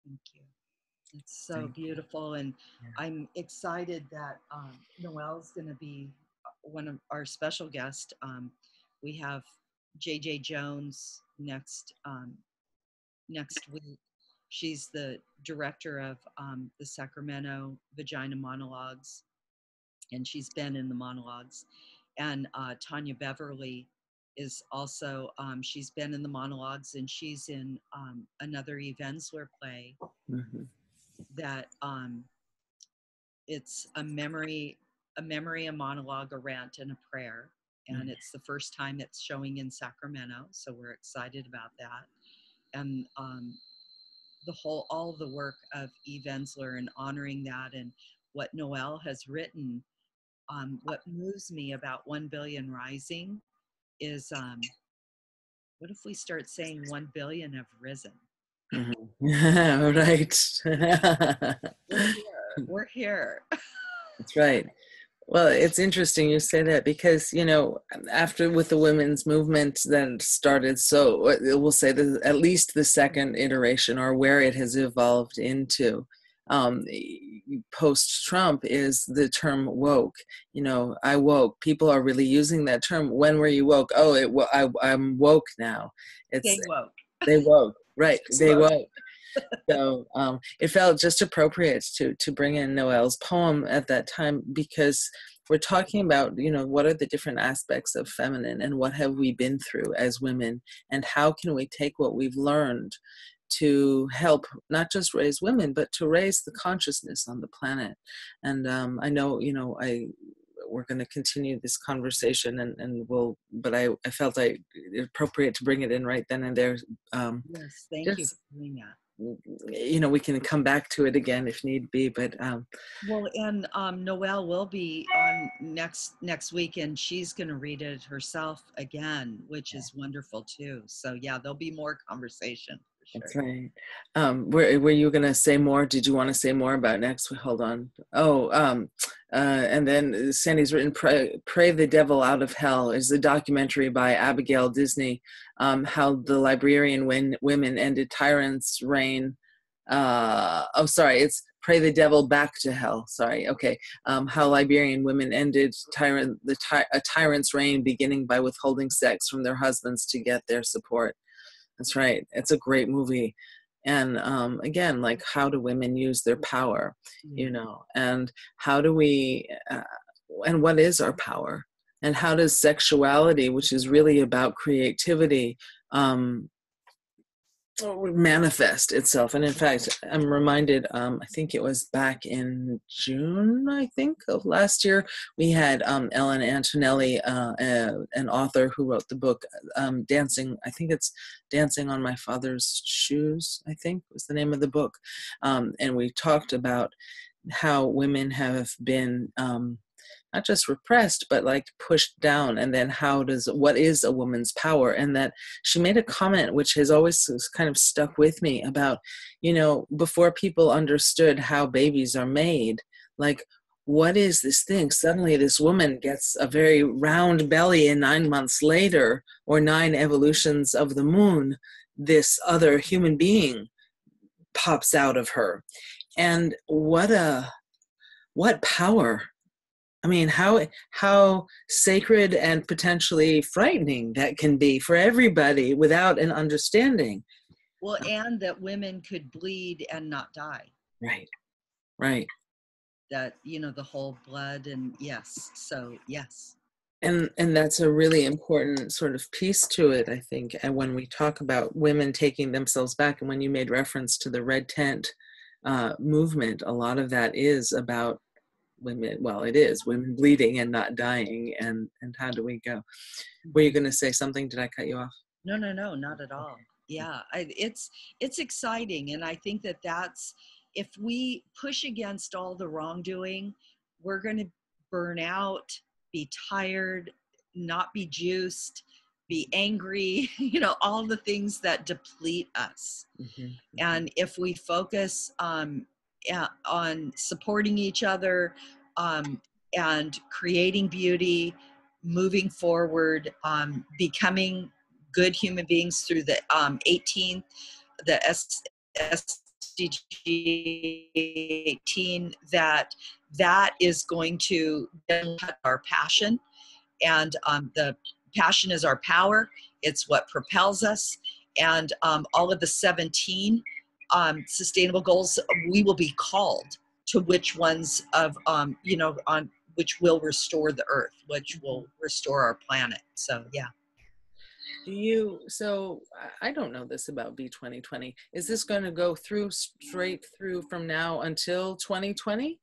Thank you. It's so beautiful, and I'm excited that Noelle's going to be one of our special guests. We have JJ Jones next week. She's the director of the Sacramento Vagina Monologues, and she's been in the monologues. And Tanya Beverly is also, she's been in the monologues, and she's in another Eve Ensler play that it's a memory, a monologue, a rant, and a prayer. And it's the first time it's showing in Sacramento, so we're excited about that. And all the work of Eve Ensler and honoring that, and what Noelle has written. What moves me about 1 billion rising is what if we start saying 1 billion have risen? Right. We're here. That's right. Well, it's interesting you say that because, after with the women's movement that started, so we'll say that at least the second iteration, or where it has evolved into, post-Trump, is the term woke. I woke. People are really using that term. When were you woke? Oh, I'm woke now. They woke. They woke. Right. They woke. So it felt just appropriate to bring in Noelle's poem at that time, because we're talking about, what are the different aspects of feminine and what have we been through as women, and how can we take what we've learned to help not just raise women, but to raise the consciousness on the planet. And I know, we're going to continue this conversation, but I felt it appropriate to bring it in right then and there. Yes, thank you for doing that. We can come back to it again if need be, but well, and Noelle will be on next week, and she's going to read it herself again, which is wonderful too. So yeah, there'll be more conversation. Sure. That's right. Were you going to say more? Did you want to say more about next? Hold on. And then Sandy's written Pray the Devil Out of Hell is a documentary by Abigail Disney, how the Liberian women ended tyrants' reign. It's Pray the Devil Back to Hell. Sorry. Okay. How Liberian women ended a tyrant's reign, beginning by withholding sex from their husbands to get their support. That's right. It's a great movie. And again, like, how do women use their power, and how do we, and what is our power? And how does sexuality, which is really about creativity, manifest itself? And in fact, I'm reminded, I think it was back in June, of last year, we had Ellen Antonelli, an author who wrote the book Dancing, I think it's Dancing on My Father's Shoes, I think was the name of the book. And we talked about how women have been not just repressed, but like pushed down. And then what is a woman's power? And that she made a comment, which has always kind of stuck with me, about, before people understood how babies are made, like, what is this thing? Suddenly this woman gets a very round belly, and 9 months later, or 9 evolutions of the moon, this other human being pops out of her. And what power. I mean, how sacred and potentially frightening that can be for everybody without an understanding. Well, and that women could bleed and not die. Right, right. That, the whole blood and yes. So yes. And that's a really important sort of piece to it, I think. And when we talk about women taking themselves back, and when you made reference to the red tent movement, a lot of that is about women. Well, it is women bleeding and not dying. And how do we go? Were you going to say something? Did I cut you off? No, not at all. Yeah, it's exciting. And I think that's, if we push against all the wrongdoing, we're going to burn out, be tired, not be juiced, be angry, all the things that deplete us. Mm-hmm. And if we focus on supporting each other and creating beauty, moving forward, becoming good human beings through the 18th, the SDG 18, that is going to cut our passion. And the passion is our power. It's what propels us. And all of the 17 sustainable goals, we will be called to which ones of, on which will restore the earth, which will restore our planet. So, yeah. So I don't know this about B2020. Is this going to go straight through from now until 2020?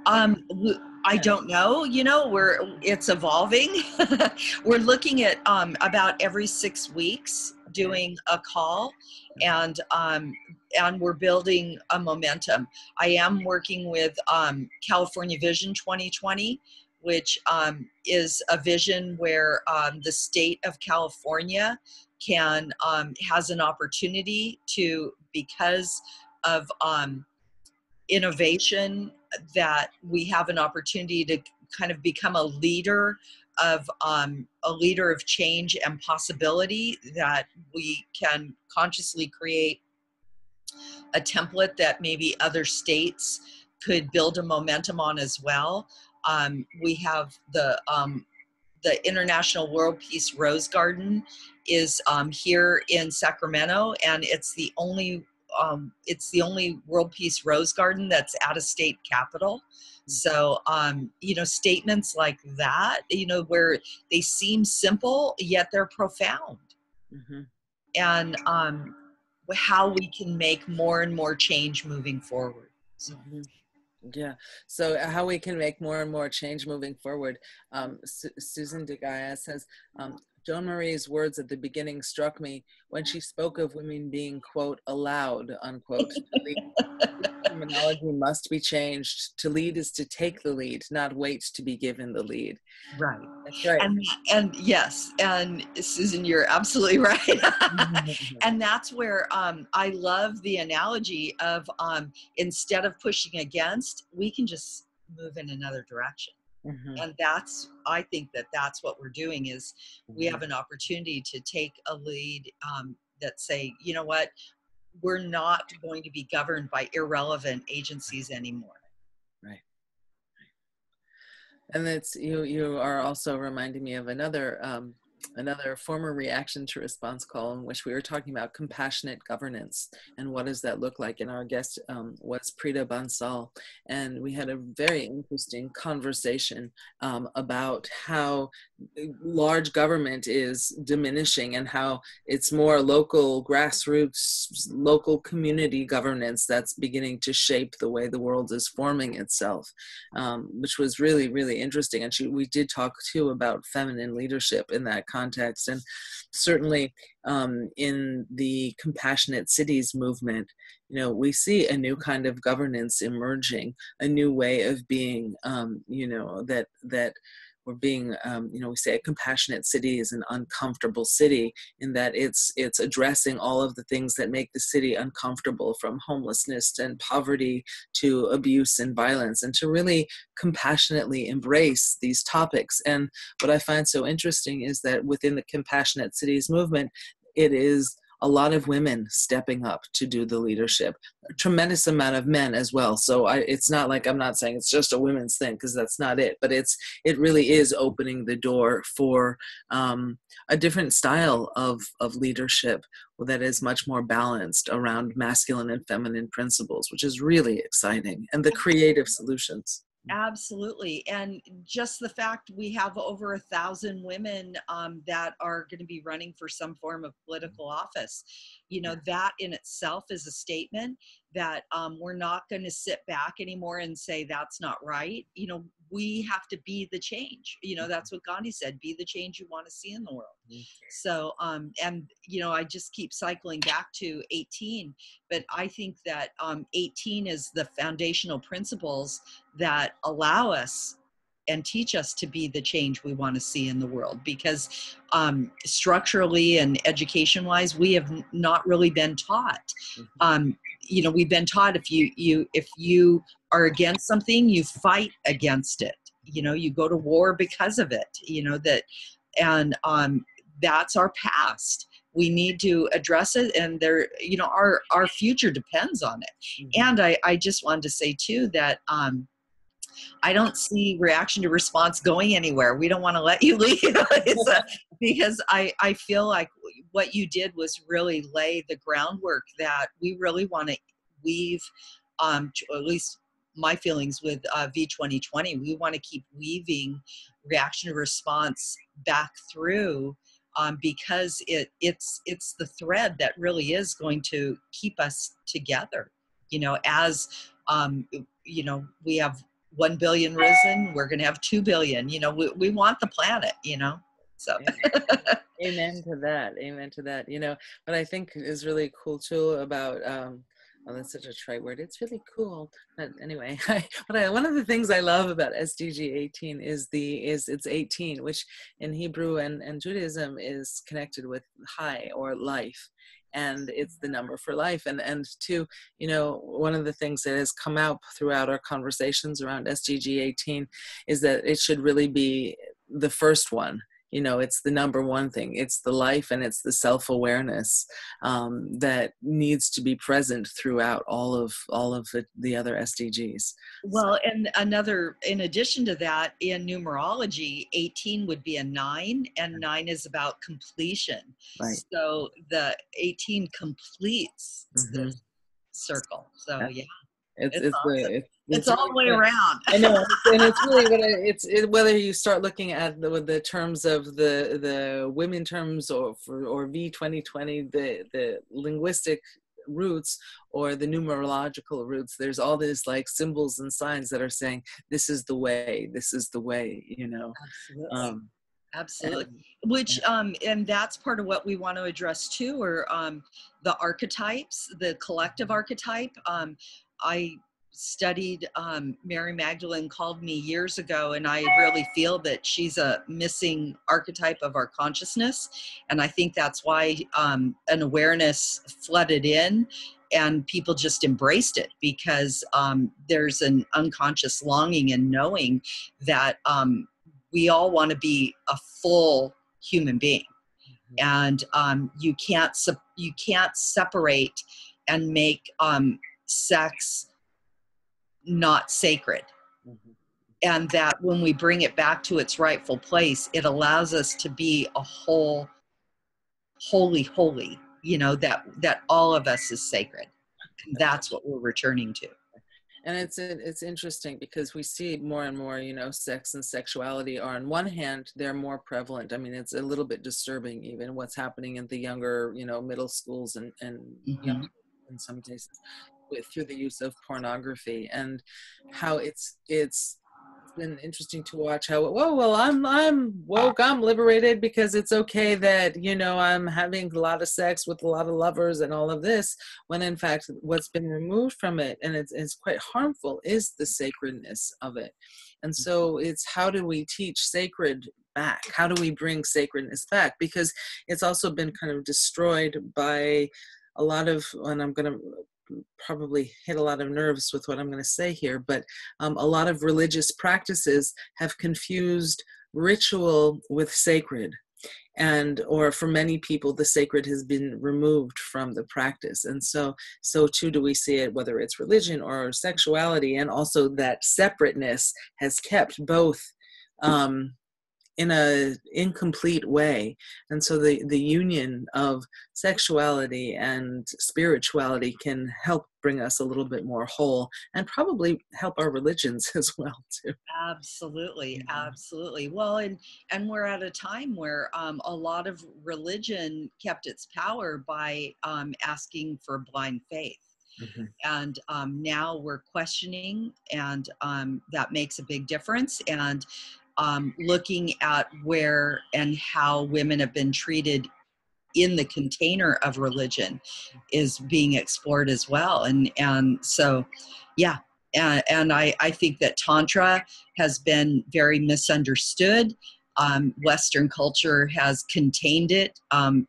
I don't know, it's evolving. We're looking at about every 6 weeks doing a call, and we're building a momentum. I am working with California Vision 2020, which is a vision where the state of California has an opportunity to, because of innovation, that we have an opportunity to kind of become a leader of change and possibility, that we can consciously create a template that maybe other states could build a momentum on as well. We have the International World Peace Rose Garden is here in Sacramento, and it's the only World Peace Rose Garden that's at a state capital. So, statements like that, where they seem simple, yet they're profound. Mm-hmm. And how we can make more and more change moving forward. So. Mm-hmm. Yeah. So how we can make more and more change moving forward. Susan DeGaia says, Joan Marie's words at the beginning struck me when she spoke of women being, quote, allowed, unquote. Terminology must be changed. To lead is to take the lead, not wait to be given the lead. Right. That's right. And yes, and Susan, you're absolutely right. And that's where I love the analogy of instead of pushing against, we can just move in another direction. Mm-hmm. And I think that's what we're doing, is we have an opportunity to take a lead that say, you know what, we're not going to be governed by irrelevant agencies anymore. Right. And that's, you are also reminding me of another former reaction to response call in which we were talking about compassionate governance and what does that look like. And our guest was Preeta Bansal, and we had a very interesting conversation about how large government is diminishing and how it's more local grassroots, local community governance that's beginning to shape the way the world is forming itself, which was really, really interesting. And we did talk too about feminine leadership in that context. And certainly in the Compassionate Cities movement, we see a new kind of governance emerging, a new way of being, that being, we say a compassionate city is an uncomfortable city, in that it's addressing all of the things that make the city uncomfortable, from homelessness and poverty to abuse and violence, and to really compassionately embrace these topics. And what I find so interesting is that within the Compassionate Cities movement, it is a lot of women stepping up to do the leadership, a tremendous amount of men as well. So it's not like, I'm not saying it's just a women's thing, because that's not it, but it really is opening the door for a different style of leadership that is much more balanced around masculine and feminine principles, which is really exciting, and the creative solutions. Absolutely. And just the fact we have over 1,000 women that are going to be running for some form of political office, that in itself is a statement that we're not going to sit back anymore and say that's not right. We have to be the change. That's what Gandhi said, be the change you want to see in the world. So, I just keep cycling back to 18, but I think that 18 is the foundational principles that allow us and teach us to be the change we want to see in the world, because structurally and education wise, we have not really been taught. We've been taught if you are against something, you fight against it. You go to war because of it. That's our past. We need to address it, and our future depends on it. And I just wanted to say too that I don't see reaction to response going anywhere. We don't want to let you leave because I feel like what you did was really lay the groundwork that we really want to weave, at least my feelings with V2020. We want to keep weaving reaction to response back through because it's the thread that really is going to keep us together. As we have 1 billion risen, we're going to have 2 billion. We want the planet. So. Yeah. Amen to that. What I think is really cool too about that's such a trite word. It's really cool. But anyway, one of the things I love about SDG 18 is it's 18, which in Hebrew and Judaism is connected with high or life. And it's the number for life. And two, one of the things that has come out throughout our conversations around SDG 18 is that it should really be the first one. It's the number one thing. It's the life and it's the self-awareness that needs to be present throughout all of the other SDGs. Well, and in addition to that, in numerology, 18 would be a 9, and 9 is about completion. Right. So the 18 completes the circle. So yeah. It's awesome. It's all the way around. I know, and it's really whether you start looking at the terms of the women terms or V2020, the linguistic roots or the numerological roots. There's all these like symbols and signs that are saying this is the way. Absolutely. Absolutely. Which, and that's part of what we want to address too, are the archetypes, the collective archetype. I studied Mary Magdalene Called Me years ago, and I really feel that she's a missing archetype of our consciousness. And I think that's why an awareness flooded in and people just embraced it, because there's an unconscious longing and knowing that we all want to be a full human being. And you can't separate and make sex not sacred. And that when we bring it back to its rightful place, it allows us to be a whole, holy, that all of us is sacred. And that's what we're returning to. And it's interesting because we see more and more, sex and sexuality are, on one hand, they're more prevalent. I mean, it's a little bit disturbing even what's happening in the younger, middle schools and young, in some cases, through the use of pornography, and how it's been interesting to watch how, I'm woke, I'm liberated because it's okay that, I'm having a lot of sex with a lot of lovers and all of this, when in fact what's been removed from it, and it's quite harmful, is the sacredness of it. And so it's, how do we teach sacred back? How do we bring sacredness back? Because it's also been kind of destroyed by a lot of, and I'm going to probably hit a lot of nerves with what I'm going to say here, but a lot of religious practices have confused ritual with sacred. And, or for many people, the sacred has been removed from the practice. And so too do we see it, whether it's religion or sexuality, and also that separateness has kept both in a incomplete way. And so the union of sexuality and spirituality can help bring us a little bit more whole, and probably help our religions as well too. Absolutely, absolutely. Well, and we're at a time where a lot of religion kept its power by asking for blind faith. And now we're questioning, and that makes a big difference. And looking at where and how women have been treated in the container of religion is being explored as well. And so, yeah. And I think that Tantra has been very misunderstood. Western culture has contained it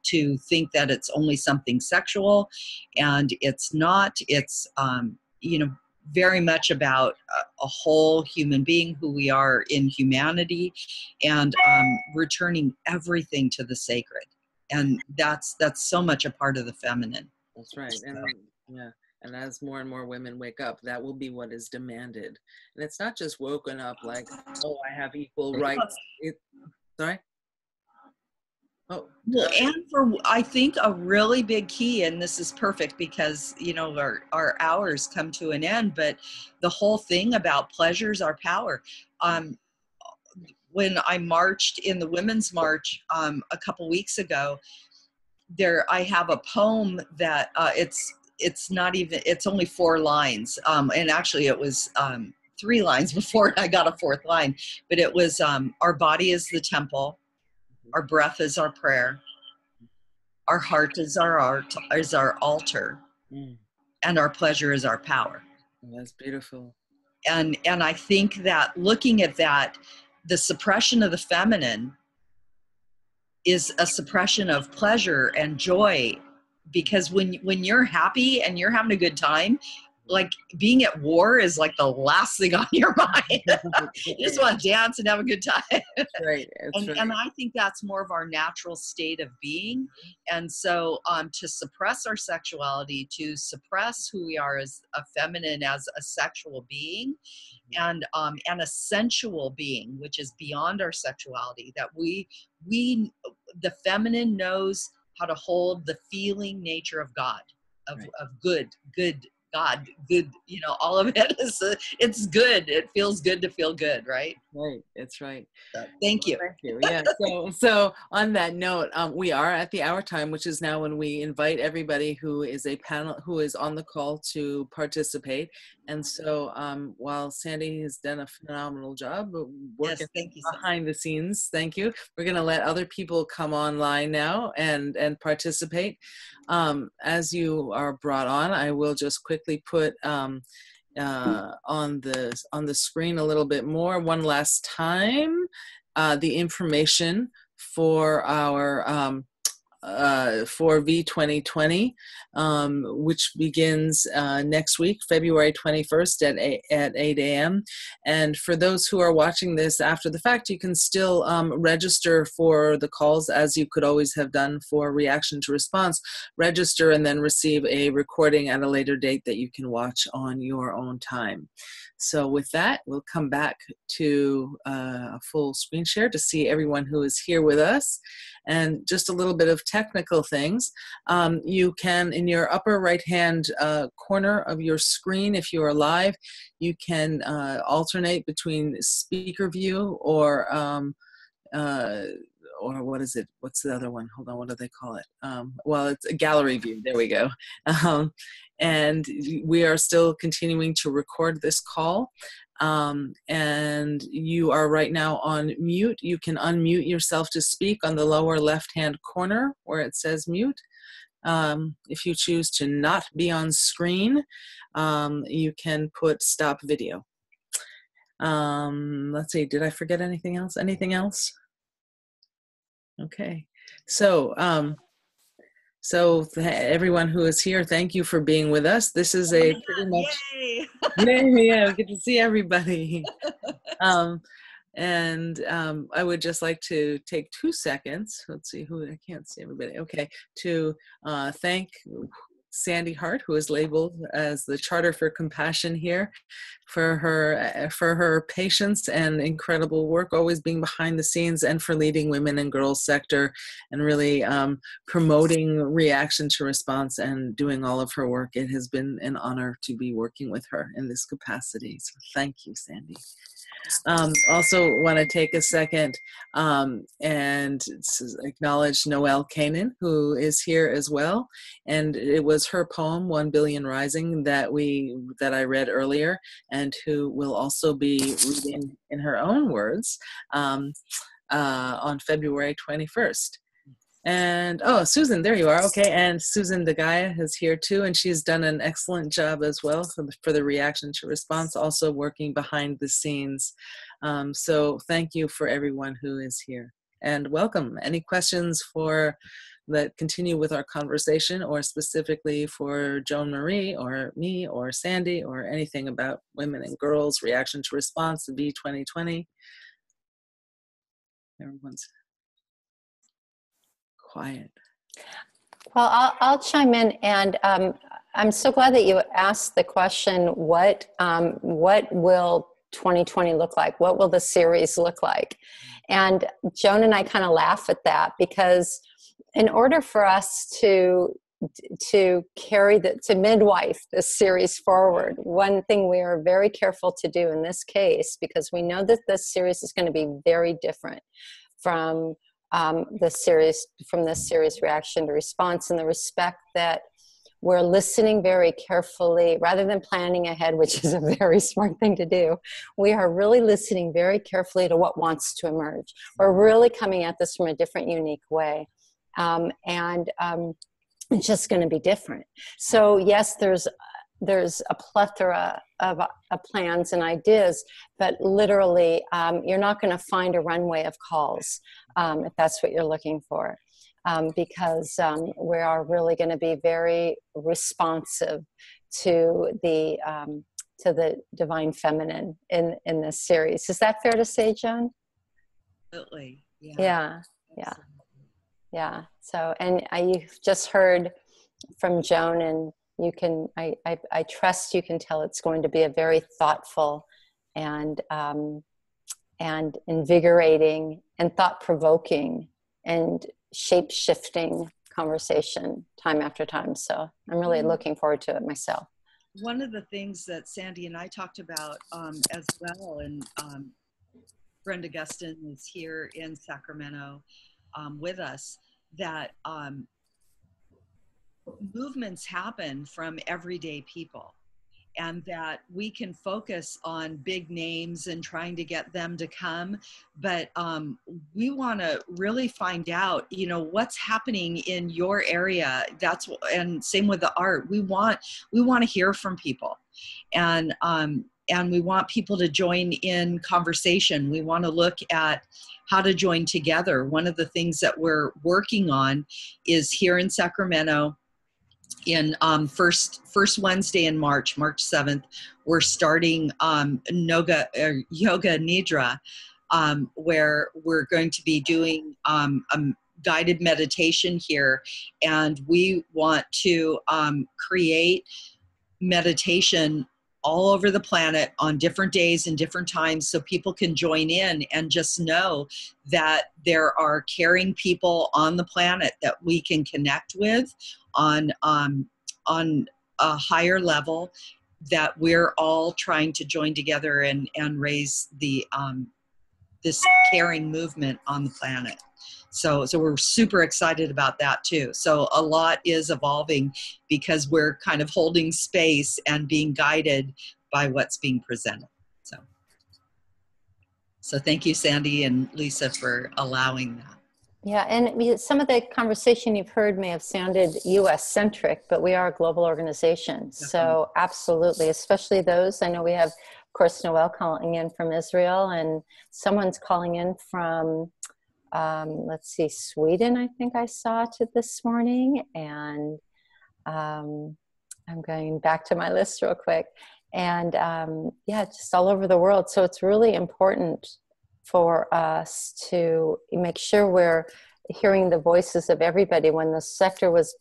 to think that it's only something sexual, and it's not. It's, very much about a whole human being, who we are in humanity, and returning everything to the sacred. And that's so much a part of the feminine. That's right. And yeah, and as more and more women wake up, that will be what is demanded. And it's not just woken up like, oh, I have equal rights. Sorry? Oh. Well, and for, I think, a really big key, and this is perfect because, our hours come to an end, but the whole thing about pleasures are power. When I marched in the Women's March a couple weeks ago, I have a poem that it's not even, it's only 4 lines. And actually it was 3 lines before I got a 4th line, but it was, our body is the temple, our breath is our prayer, our heart is our altar, and our pleasure is our power. That's beautiful. And I think that looking at that, the suppression of the feminine is a suppression of pleasure and joy, because when you're happy and you're having a good time, like, being at war is like the last thing on your mind. You just want to dance and have a good time. Right. And I think that's more of our natural state of being. And so to suppress our sexuality, to suppress who we are as a feminine, as a sexual being, and a sensual being, which is beyond our sexuality, that we the feminine knows how to hold the feeling nature of God, of good God, good, all of it is, it's good. It feels good to feel good, right? Right, it's right. Thank you. Thank you. Yeah. So on that note, we are at the hour time, which is now when we invite everybody who is who is on the call to participate. And so while Sandy has done a phenomenal job working behind the scenes, thank you. We're going to let other people come online now and participate. As you are brought on, I will just quickly put on the screen a little bit more one last time the information for our for V2020, which begins next week, February 21st at 8 a.m. And for those who are watching this after the fact, you can still register for the calls, as you could always have done for Reaction to Response. Register and then receive a recording at a later date that you can watch on your own time. So with that, we'll come back to a full screen share to see everyone who is here with us. And just a little bit of technical things. You can, in your upper right-hand corner of your screen, if you are live, you can alternate between speaker view or what is it? What's the other one? Hold on, what do they call it? Well, it's a gallery view. There we go. And we are still continuing to record this call. And you are right now on mute. You can unmute yourself to speak on the lower left-hand corner where it says mute. If you choose to not be on screen, you can put stop video. Let's see, did I forget anything else? Anything else? Okay. So, everyone who is here, thank you for being with us. This is a pretty much, Yay! yeah, we get to see everybody. I would just like to take 2 seconds. Let's see who, I can't see everybody. Okay. To thank Sandy Hart, who is labeled as the Charter for Compassion here, for her patience and incredible work, always being behind the scenes, and for leading Women and Girls sector and really promoting reaction to response and doing all of her work. It has been an honor to be working with her in this capacity. So thank you, Sandy. Also want to take a second and acknowledge Noelle Kanan, who is here as well. And it was her poem, 1 Billion Rising, that I read earlier, and who will also be reading in her own words on February 21st. And, oh, Susan, there you are. Okay, and Susan Degaya is here too, and she's done an excellent job as well for the reaction to response, also working behind the scenes. So thank you for everyone who is here. And welcome. Any questions that continue with our conversation, or specifically for Joan Marie or me or Sandy, or anything about women and girls, reaction to response, the B2020? Everyone's quiet. Well, I'll chime in, and I'm so glad that you asked the question, what will 2020 look like? What will the series look like? And Joan and I kind of laugh at that, because in order for us to midwife this series forward, one thing we are very careful to do in this case, because we know that this series is going to be very different from this series reaction to response, in the respect that we're listening very carefully rather than planning ahead, which is a very smart thing to do. We are really listening very carefully to what wants to emerge. We're really coming at this from a different, unique way. It's just going to be different. So yes, there's a plethora of plans and ideas, but literally you're not going to find a runway of calls if that's what you're looking for, because we are really going to be very responsive to the divine feminine in this series. Is that fair to say, Joan? Absolutely. Yeah. So, and you've just heard from Joan, and you can, I trust you can tell it's going to be a very thoughtful and invigorating and thought-provoking and shape-shifting conversation time after time. So I'm really looking forward to it myself. One of the things that Sandy and I talked about as well, and Brenda Gustin is here in Sacramento with us, that movements happen from everyday people, and that we can focus on big names and trying to get them to come, but we want to really find out, what's happening in your area. And same with the art. We want to hear from people, and we want people to join in conversation. We want to look at how to join together. One of the things that we're working on is here in Sacramento, in first Wednesday in March 7th, we're starting yoga nidra, where we're going to be doing a guided meditation here, and we want to create meditation all over the planet on different days and different times, so people can join in and just know that there are caring people on the planet that we can connect with on a higher level, that we're all trying to join together and raise the this caring movement on the planet. So we're super excited about that too. So a lot is evolving because we're kind of holding space and being guided by what's being presented. So thank you, Sandy and Lisa, for allowing that. Yeah, and some of the conversation you've heard may have sounded US-centric, but we are a global organization. Definitely. So absolutely, especially those, I know we have course, Noel calling in from Israel, and someone's calling in from, let's see, Sweden, I think I saw it this morning. And I'm going back to my list real quick. And yeah, just all over the world. So it's really important for us to make sure we're hearing the voices of everybody. When the sector was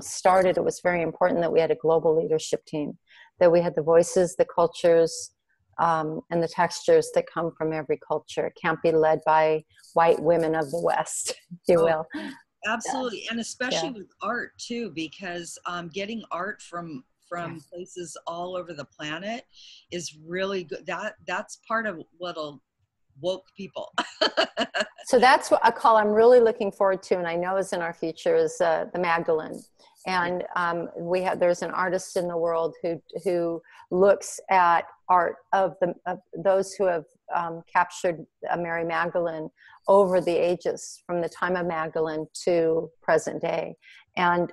started, it was very important that we had a global leadership team, that we had the voices, the cultures, and the textures that come from every culture. It can't be led by white women of the West, if you will. Absolutely. And especially with art too, because getting art from places all over the planet is really good. That's part of what'll woke people. So that's what a call I'm really looking forward to, and I know is in our future, is the Magdalene. And there's an artist in the world who looks at art of those who have captured Mary Magdalene over the ages, from the time of Magdalene to present day. And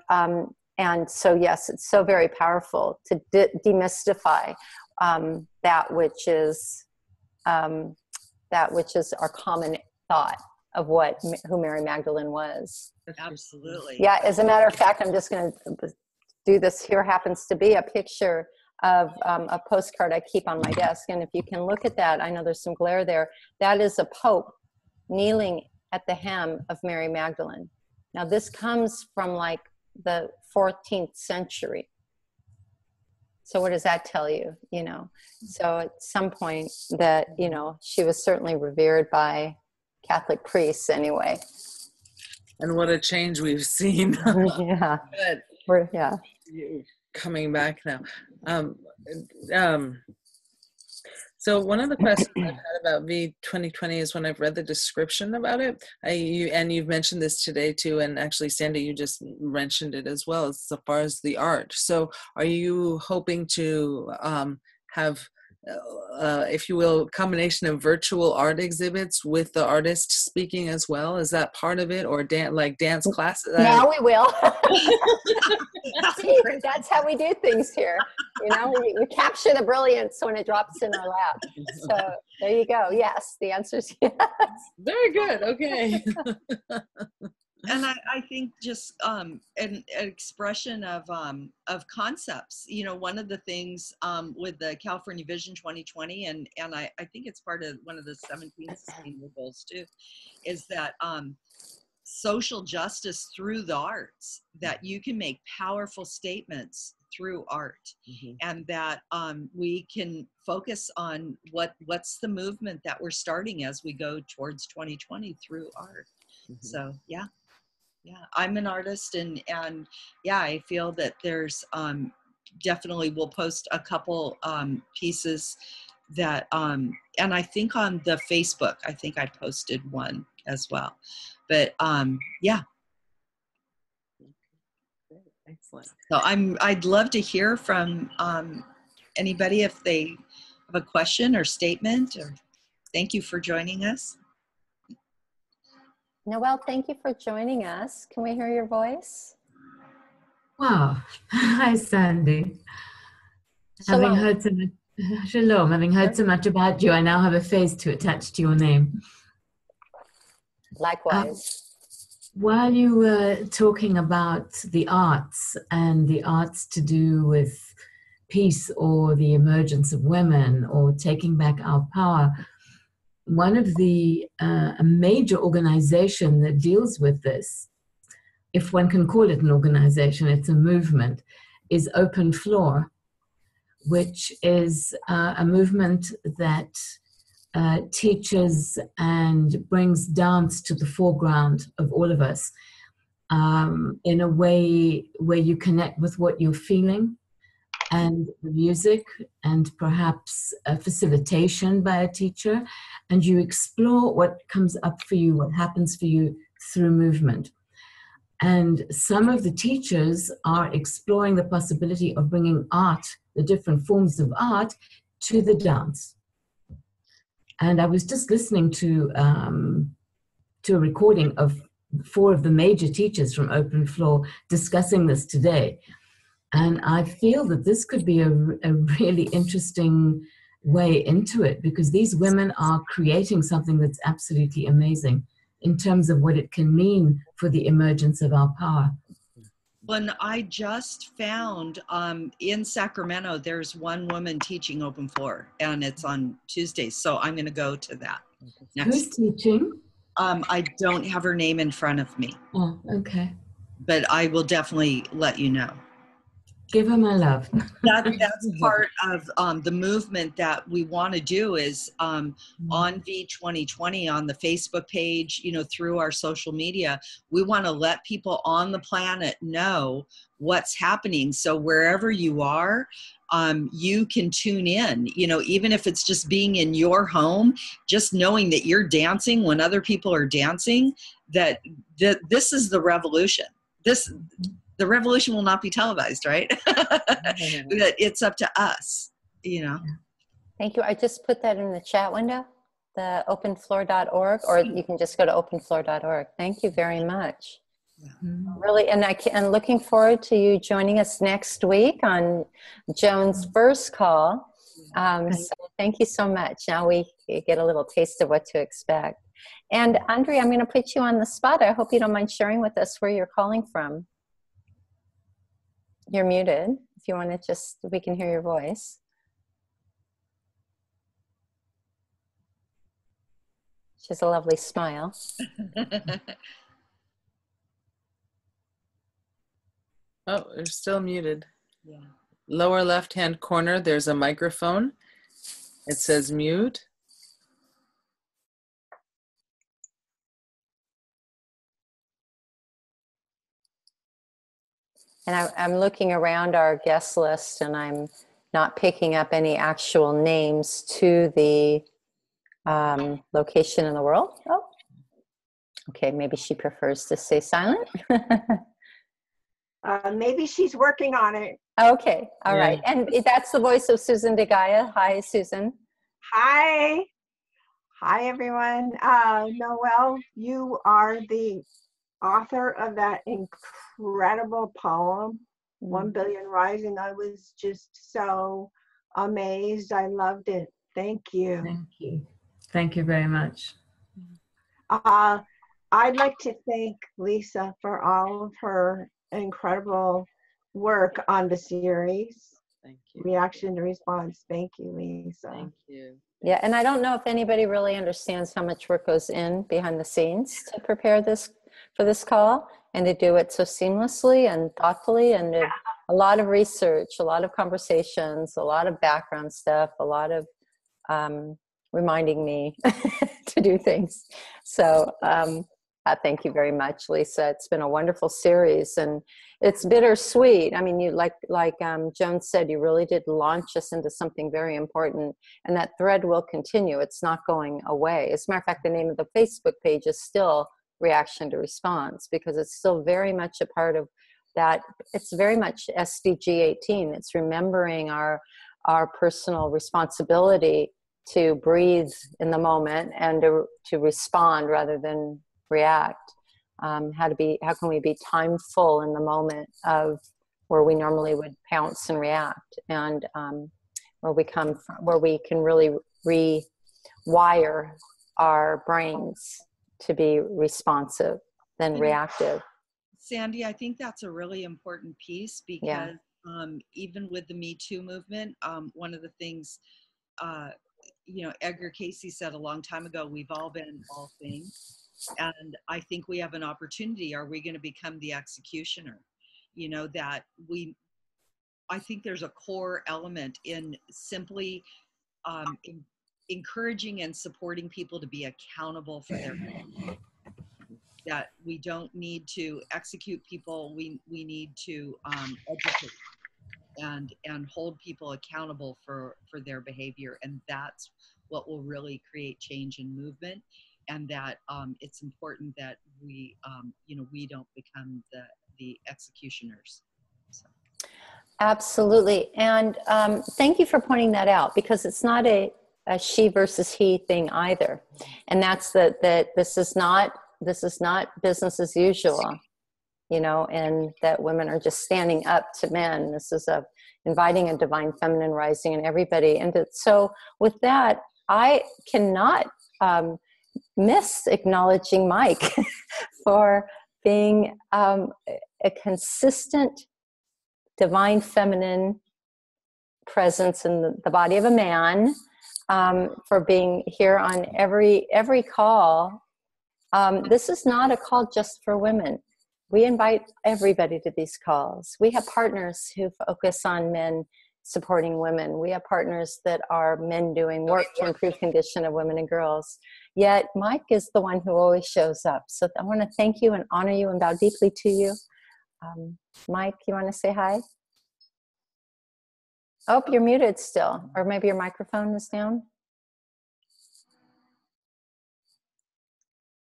so, yes, it's so very powerful to demystify that which is our common thought of who Mary Magdalene was. Absolutely. Yeah, as a matter of fact, I'm just going to do this. Here happens to be a picture of a postcard I keep on my desk. And if you can look at that, I know there's some glare there. That is a pope kneeling at the hem of Mary Magdalene. Now, this comes from like the 14th century. So what does that tell you? You know, so at some point that, you know, she was certainly revered by Catholic priests anyway. And what a change we've seen. Yeah. But yeah. Coming back now. So one of the questions I've had about V 2020 is when I've read the description about it, and you've mentioned this today too, and actually Sandy, you just mentioned it as well, as far as the art. So are you hoping to have, if you will, combination of virtual art exhibits with the artist speaking as well? Is that part of it, or dance classes? Now we will. That's how we do things here. You know, we capture the brilliance when it drops in our lap. So there you go. Yes, the answer is yes. Very good. Okay. And I think just an expression of concepts. You know, one of the things with the California Vision 2020, and I think it's part of one of the 17 sustainable goals too, is that social justice through the arts, that you can make powerful statements through art, and that we can focus on what's the movement that we're starting as we go towards 2020 through art. So yeah, I'm an artist, and yeah, I feel that there's definitely, we'll post a couple pieces that and I think on the Facebook, I think I posted one as well. But yeah. Excellent. So I'd love to hear from anybody if they have a question or statement. Or thank you for joining us. Noel, thank you for joining us. Can we hear your voice? Wow. Hi, Sandy. Shalom. Having heard so much about you, I now have a face to attach to your name. Likewise. While you were talking about the arts and the arts to do with peace or the emergence of women or taking back our power, one of the a major organization that deals with this, if one can call it an organization, it's a movement, is Open Floor, which is a movement that teaches and brings dance to the foreground of all of us in a way where you connect with what you're feeling and the music, and perhaps a facilitation by a teacher, and you explore what comes up for you, what happens for you through movement. And some of the teachers are exploring the possibility of bringing art, the different forms of art, to the dance. And I was just listening to a recording of 4 of the major teachers from Open Floor discussing this today. And I feel that this could be a really interesting way into it, because these women are creating something that's absolutely amazing in terms of what it can mean for the emergence of our power. When I just found in Sacramento, there's one woman teaching open floor, and it's on Tuesdays. So I'm going to go to that next. Who's teaching? I don't have her name in front of me. Oh, okay. But I will definitely let you know. Give her my love. That's part of the movement that we want to do is on V2020 on the Facebook page, you know, through our social media, we want to let people on the planet know what's happening. So wherever you are, you can tune in, you know, even if it's just being in your home, just knowing that you're dancing when other people are dancing, that this is the revolution. The revolution will not be televised, right? That it's up to us, you know. Thank you. I just put that in the chat window, the openfloor.org, or you can just go to openfloor.org. Thank you very much. Really, and looking forward to you joining us next week on Joan's first call. So thank you so much. Now we get a little taste of what to expect. And Andrea, I'm going to put you on the spot. I hope you don't mind sharing with us where you're calling from. You're muted. If you want to just, we can hear your voice. She has a lovely smile. Oh, you're still muted. Yeah. Lower left-hand corner, there's a microphone. It says mute. And I'm looking around our guest list, and I'm not picking up any actual names to the location in the world. Oh, okay. Maybe she prefers to stay silent. Maybe she's working on it. Okay. All right. And that's the voice of Susan DeGaia. Hi, Susan. Hi. Hi, everyone. Noelle, you are the author of that incredible poem, 1 Billion Rising. I was just so amazed. I loved it. Thank you. Thank you. Thank you very much. I'd like to thank Lisa for all of her incredible work on the series. Thank you. Reaction to response. Thank you, Lisa. Thank you. Yeah, and I don't know if anybody really understands how much work goes in behind the scenes to prepare this for this call, and to do it so seamlessly and thoughtfully, and a lot of research, a lot of conversations, a lot of background stuff, a lot of reminding me to do things. So thank you very much, Lisa. It's been a wonderful series, and it's bittersweet. I mean, you like Joan said, you really did launch us into something very important, and that thread will continue. It's not going away. As a matter of fact, the name of the Facebook page is still Reaction to Response, because it's still very much a part of that. It's very much SDG 18. It's remembering our personal responsibility to breathe in the moment and to respond rather than react. How can we be timeful in the moment of where we normally would pounce and react, and where we come from, where we can really rewire our brains to be responsive than reactive. Sandy, I think that's a really important piece, because even with the Me Too movement, one of the things, you know, Edgar Casey said a long time ago, we've all been all things. And I think we have an opportunity. Are we going to become the executioner? You know, I think there's a core element in simply encouraging and supporting people to be accountable for their behavior. That we don't need to execute people, we need to educate and hold people accountable for their behavior, and that's what will really create change and movement. And that it's important that we you know, we don't become the executioners. So. Absolutely. And thank you for pointing that out, because it's not a she versus he thing either. And that's that this is not business as usual. you know, and that women are just standing up to men. This is inviting a divine feminine rising in everybody. And so with that, I cannot miss acknowledging Mike for being a consistent divine feminine presence in the body of a man, for being here on every call. This is not a call just for women. We invite everybody to these calls. We have partners who focus on men supporting women. We have partners that are men doing work to improve condition of women and girls. Yet Mike is the one who always shows up. So I want to thank you and honor you and bow deeply to you. Mike, you want to say hi? Oh, you're muted still. Or maybe your microphone is down.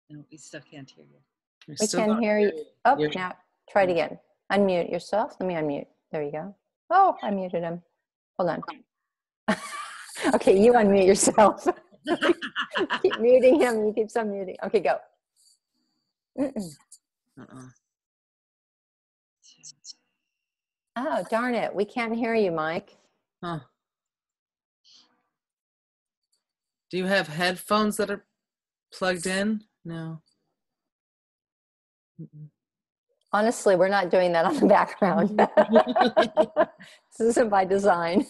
No, we still can't hear you. We can hear you. Oh, now try it again. Unmute yourself. Let me unmute. There you go. Oh, I muted him. Hold on. Okay, you unmute yourself. Keep muting him. He keeps unmuting. Okay, go. Oh, darn it. We can't hear you, Mike. Huh. Do you have headphones that are plugged in? No. Honestly, we're not doing that on the background. This isn't by design.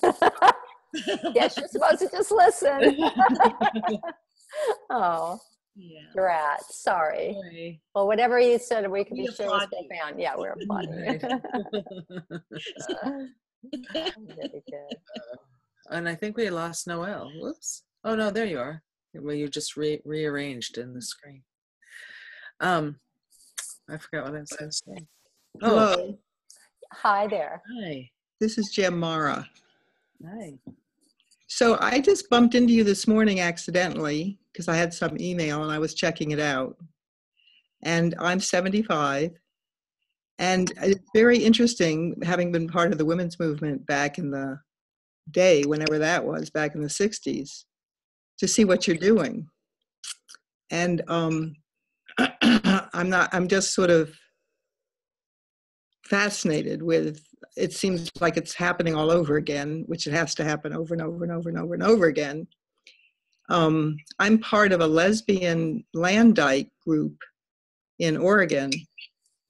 Yes, you're supposed to just listen. Oh, yeah. Drat. Sorry. Okay. Well, whatever you said, we could be sure was profound. Yeah, we're applauding. Very good. And I think we lost Noelle. Whoops. Oh no, there you are. Well, you just rearranged in the screen. I forgot what I was going to say. Hello. Oh. Hi there. Hi. This is Jim Mara. Hi. So I just bumped into you this morning accidentally because I had some email and I was checking it out. And I'm 75. And it's very interesting, having been part of the women's movement back in the day, whenever that was, back in the 60s, to see what you're doing. And I'm just sort of fascinated with, it seems like it's happening all over again, which it has to happen over and over and over and over and over again. I'm part of a lesbian land dyke group in Oregon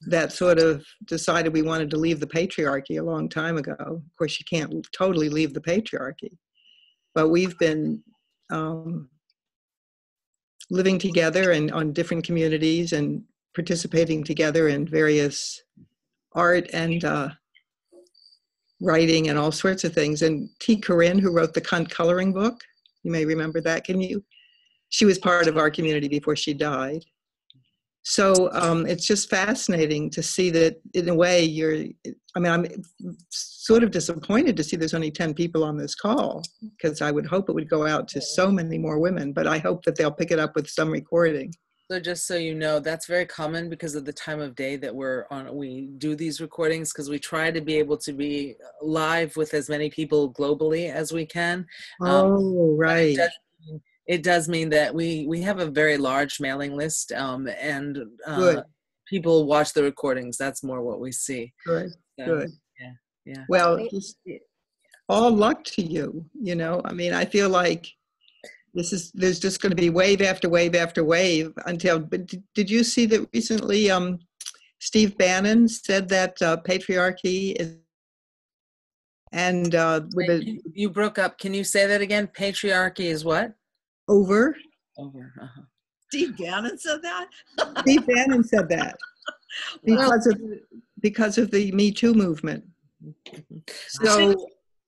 that sort of decided we wanted to leave the patriarchy a long time ago. Of course, you can't totally leave the patriarchy, but we've been living together and on different communities and participating together in various art and writing and all sorts of things. And T. Corinne, who wrote the Cunt Coloring book, you may remember that, can you? She was part of our community before she died. So it's just fascinating to see that, in a way, I'm sort of disappointed to see there's only 10 people on this call, because I would hope it would go out to so many more women, but I hope that they'll pick it up with some recording. So just so you know, that's very common because of the time of day that we're on. We do these recordings because we try to be able to be live with as many people globally as we can. Oh, right. It does mean that we have a very large mailing list, and people watch the recordings. That's more what we see. Good, so, good. Yeah. Well, just all luck to you, you know. I mean, I feel like there's just going to be wave after wave after wave until, but did you see that recently Steve Bannon said that patriarchy is, and you broke up. Can you say that again? Patriarchy is what? Over. Steve Bannon said that? Steve Bannon said that because of the Me Too movement. So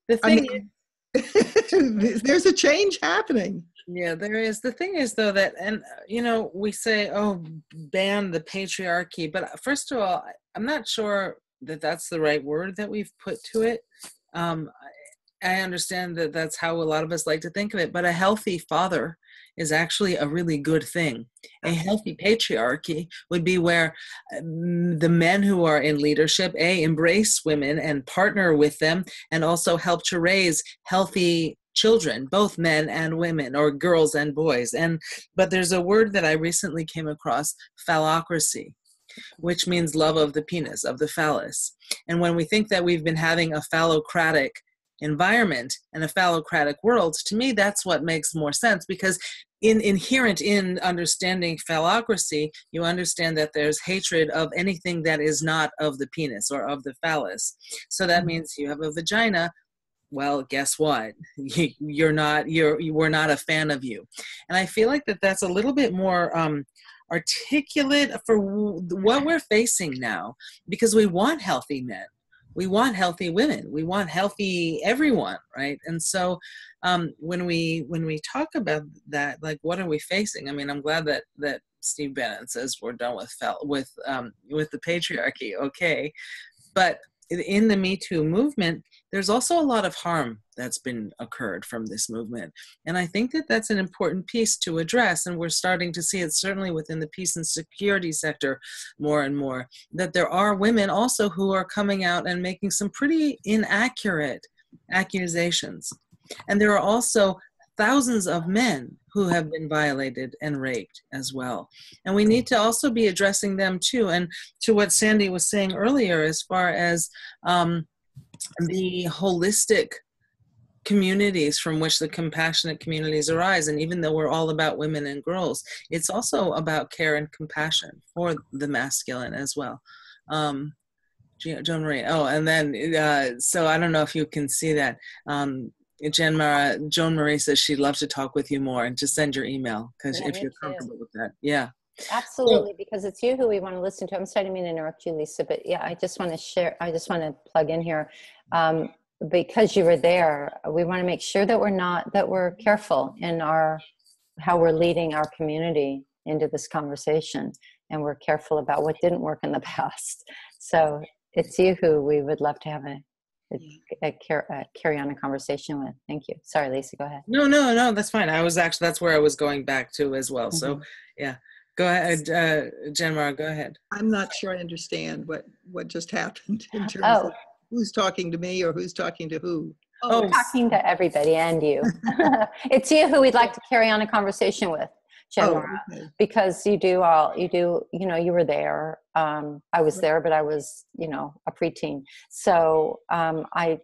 the thing is, there's a change happening. Yeah, there is. The thing is, though, that, and you know, we say, oh, ban the patriarchy, but first of all, I'm not sure that that's the right word that we've put to it. I understand that that's how a lot of us like to think of it, but a healthy father is actually a really good thing. A healthy patriarchy would be where the men who are in leadership, embrace women and partner with them, and also help to raise healthy children, both men and women, or girls and boys. But there's a word that I recently came across, phallocracy. which means love of the penis, of the phallus. And when we think that we've been having a phallocratic environment and a phallocratic world, to me, that's what makes more sense, because inherent in understanding phallocracy, you understand that there's hatred of anything that is not of the penis or of the phallus. So that means you have a vagina. Well, guess what? We're not a fan of you. And I feel like that's a little bit more articulate for what we're facing now, because we want healthy men. We want healthy women. We want healthy everyone, right? And so when we talk about that, like, what are we facing? I mean, I'm glad that Steve Bannon says we're done with the patriarchy. Okay, but in the Me Too movement, there's also a lot of harm that's been occurred from this movement. And I think that that's an important piece to address. And we're starting to see it certainly within the peace and security sector more and more, that there are women also who are coming out and making some pretty inaccurate accusations. And there are also thousands of men who have been violated and raped as well. And we need to also be addressing them too. And to what Sandy was saying earlier, as far as the holistic communities from which the compassionate communities arise. And even though we're all about women and girls, it's also about care and compassion for the masculine as well. Joan Marie, and then, so I don't know if you can see that. Joan Marie says she'd love to talk with you more, and just send your email, because if you're comfortable with that. Yeah. Absolutely, because it's you who we want to listen to. I'm sorry, I didn't mean to interrupt you, Lisa, but yeah, I just want to plug in here. Because you were there, we want to make sure that we're careful in how we're leading our community into this conversation, and we're careful about what didn't work in the past. So it's you who we would love to have carry on a conversation with. Thank you. Sorry, Lisa, go ahead. No, that's fine. That's where I was going back to as well. Mm-hmm. So yeah, go ahead, Jenmara, go ahead. I'm not sure I understand what just happened in terms of who's talking to me or who's talking to who. We're talking to everybody and you. It's you who we'd like to carry on a conversation with, Jenmara, because you were there. I was there, but I was, a preteen. So I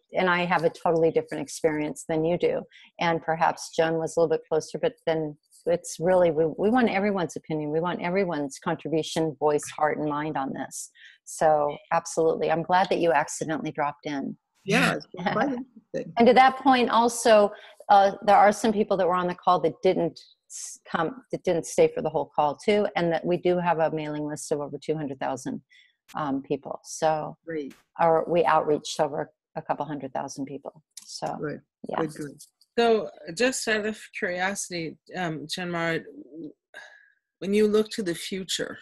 have a totally different experience than you do. And perhaps Joan was a little bit closer, but then it's really, we want everyone's opinion. We want everyone's contribution, voice, heart, and mind on this. So absolutely. I'm glad that you accidentally dropped in. Yeah. It's quite interesting. And to that point also, there are some people that were on the call that didn't stay for the whole call too. And that we do have a mailing list of over 200,000 people. So great. We outreached over a couple 100,000 people. So good. Yeah. Good. So just out of curiosity, Jenmara, when you look to the future,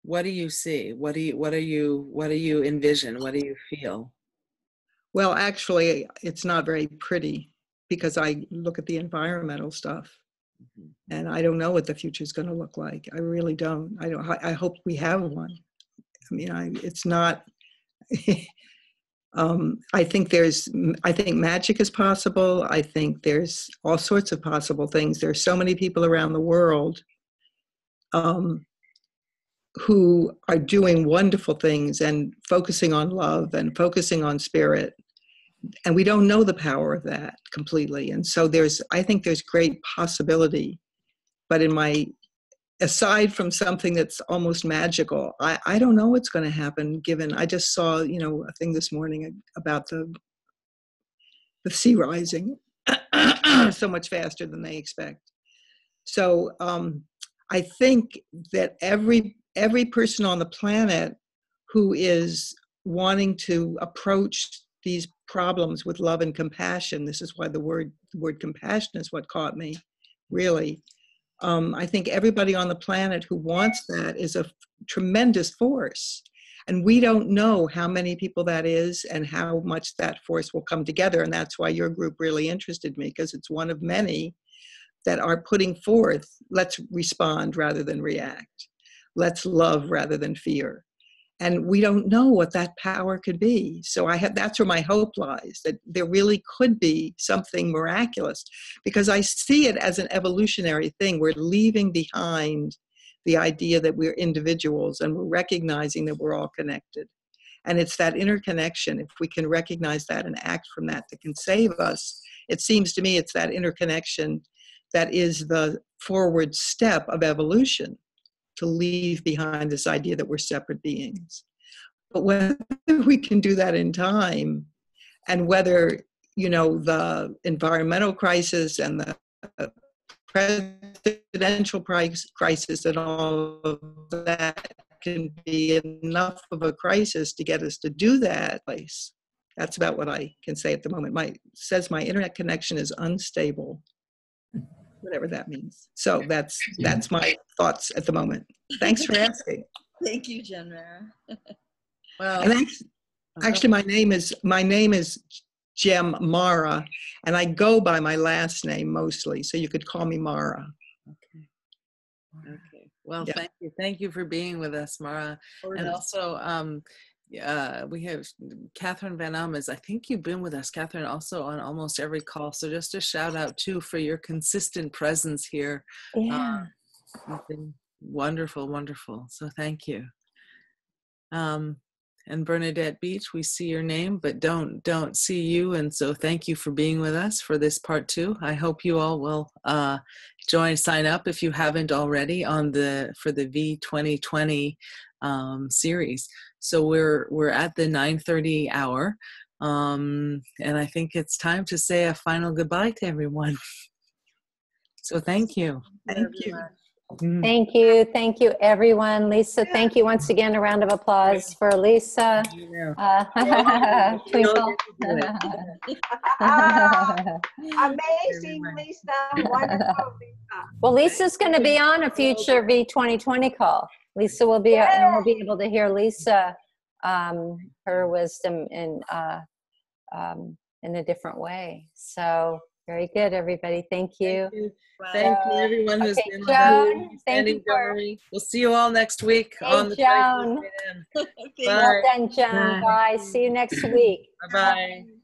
what do you see? What do you envision? What do you feel? Well, actually, it's not very pretty, because I look at the environmental stuff, and I don't know what the future is going to look like. I really don't. I hope we have one. I mean, it's not. I think magic is possible. I think there's all sorts of possible things. There's so many people around the world who are doing wonderful things and focusing on love and focusing on spirit. And we don't know the power of that completely. And so I think there's great possibility. But aside from something that's almost magical, I don't know what's going to happen, given I just saw, a thing this morning about the sea rising so much faster than they expect. So I think that every person on the planet who is wanting to approach these problems with love and compassion, this is why the word compassion is what caught me, really. I think everybody on the planet who wants that is a tremendous force. And we don't know how many people that is and how much that force will come together. And that's why your group really interested me, because it's one of many that are putting forth, let's respond rather than react. Let's love rather than fear. And we don't know what that power could be. So that's where my hope lies, that there really could be something miraculous, because I see it as an evolutionary thing. We're leaving behind the idea that we're individuals and we're recognizing that we're all connected. And it's that interconnection, if we can recognize that and act from that can save us. It seems to me it's that interconnection that is the forward step of evolution, to leave behind this idea that we're separate beings. But whether we can do that in time, and whether, you know, the environmental crisis and the presidential crisis and all of that can be enough of a crisis to get us to do that place. That's about what I can say at the moment. My internet connection is unstable, whatever that means. So that's my thoughts at the moment. Thanks for asking. Thank you, Jen Mara. Well, And actually, my name is Jem Mara, and I go by my last name mostly, so you could call me Mara. Okay. Well, Yeah. Thank you for being with us, Mara. And also, we have Catherine Van Almes. I think you've been with us, Catherine, also on almost every call. So just a shout out too for your consistent presence here. Yeah. You've been wonderful, wonderful. So thank you. And Bernadette Beach, we see your name, but don't see you. And so thank you for being with us for this part 2. I hope you all will sign up if you haven't already for the V2020 series. So we're at the 9:30 hour. And I think it's time to say a final goodbye to everyone. So thank you. Thank you. Thank you. Thank you, everyone. Lisa, thank you once again. A round of applause for Lisa. Twinkle. Amazing, Lisa. Wonderful, Lisa. Well, Lisa's going to be on a future V2020 call. Lisa will be, and we'll be able to hear Lisa, her wisdom in a different way. So very good, everybody. Thank you. Thank you, everyone who's been with Joan, us. thank you for. We'll see you all next week on the Joan. Bye. Well done, Joan. Bye. See you next week. Bye-bye.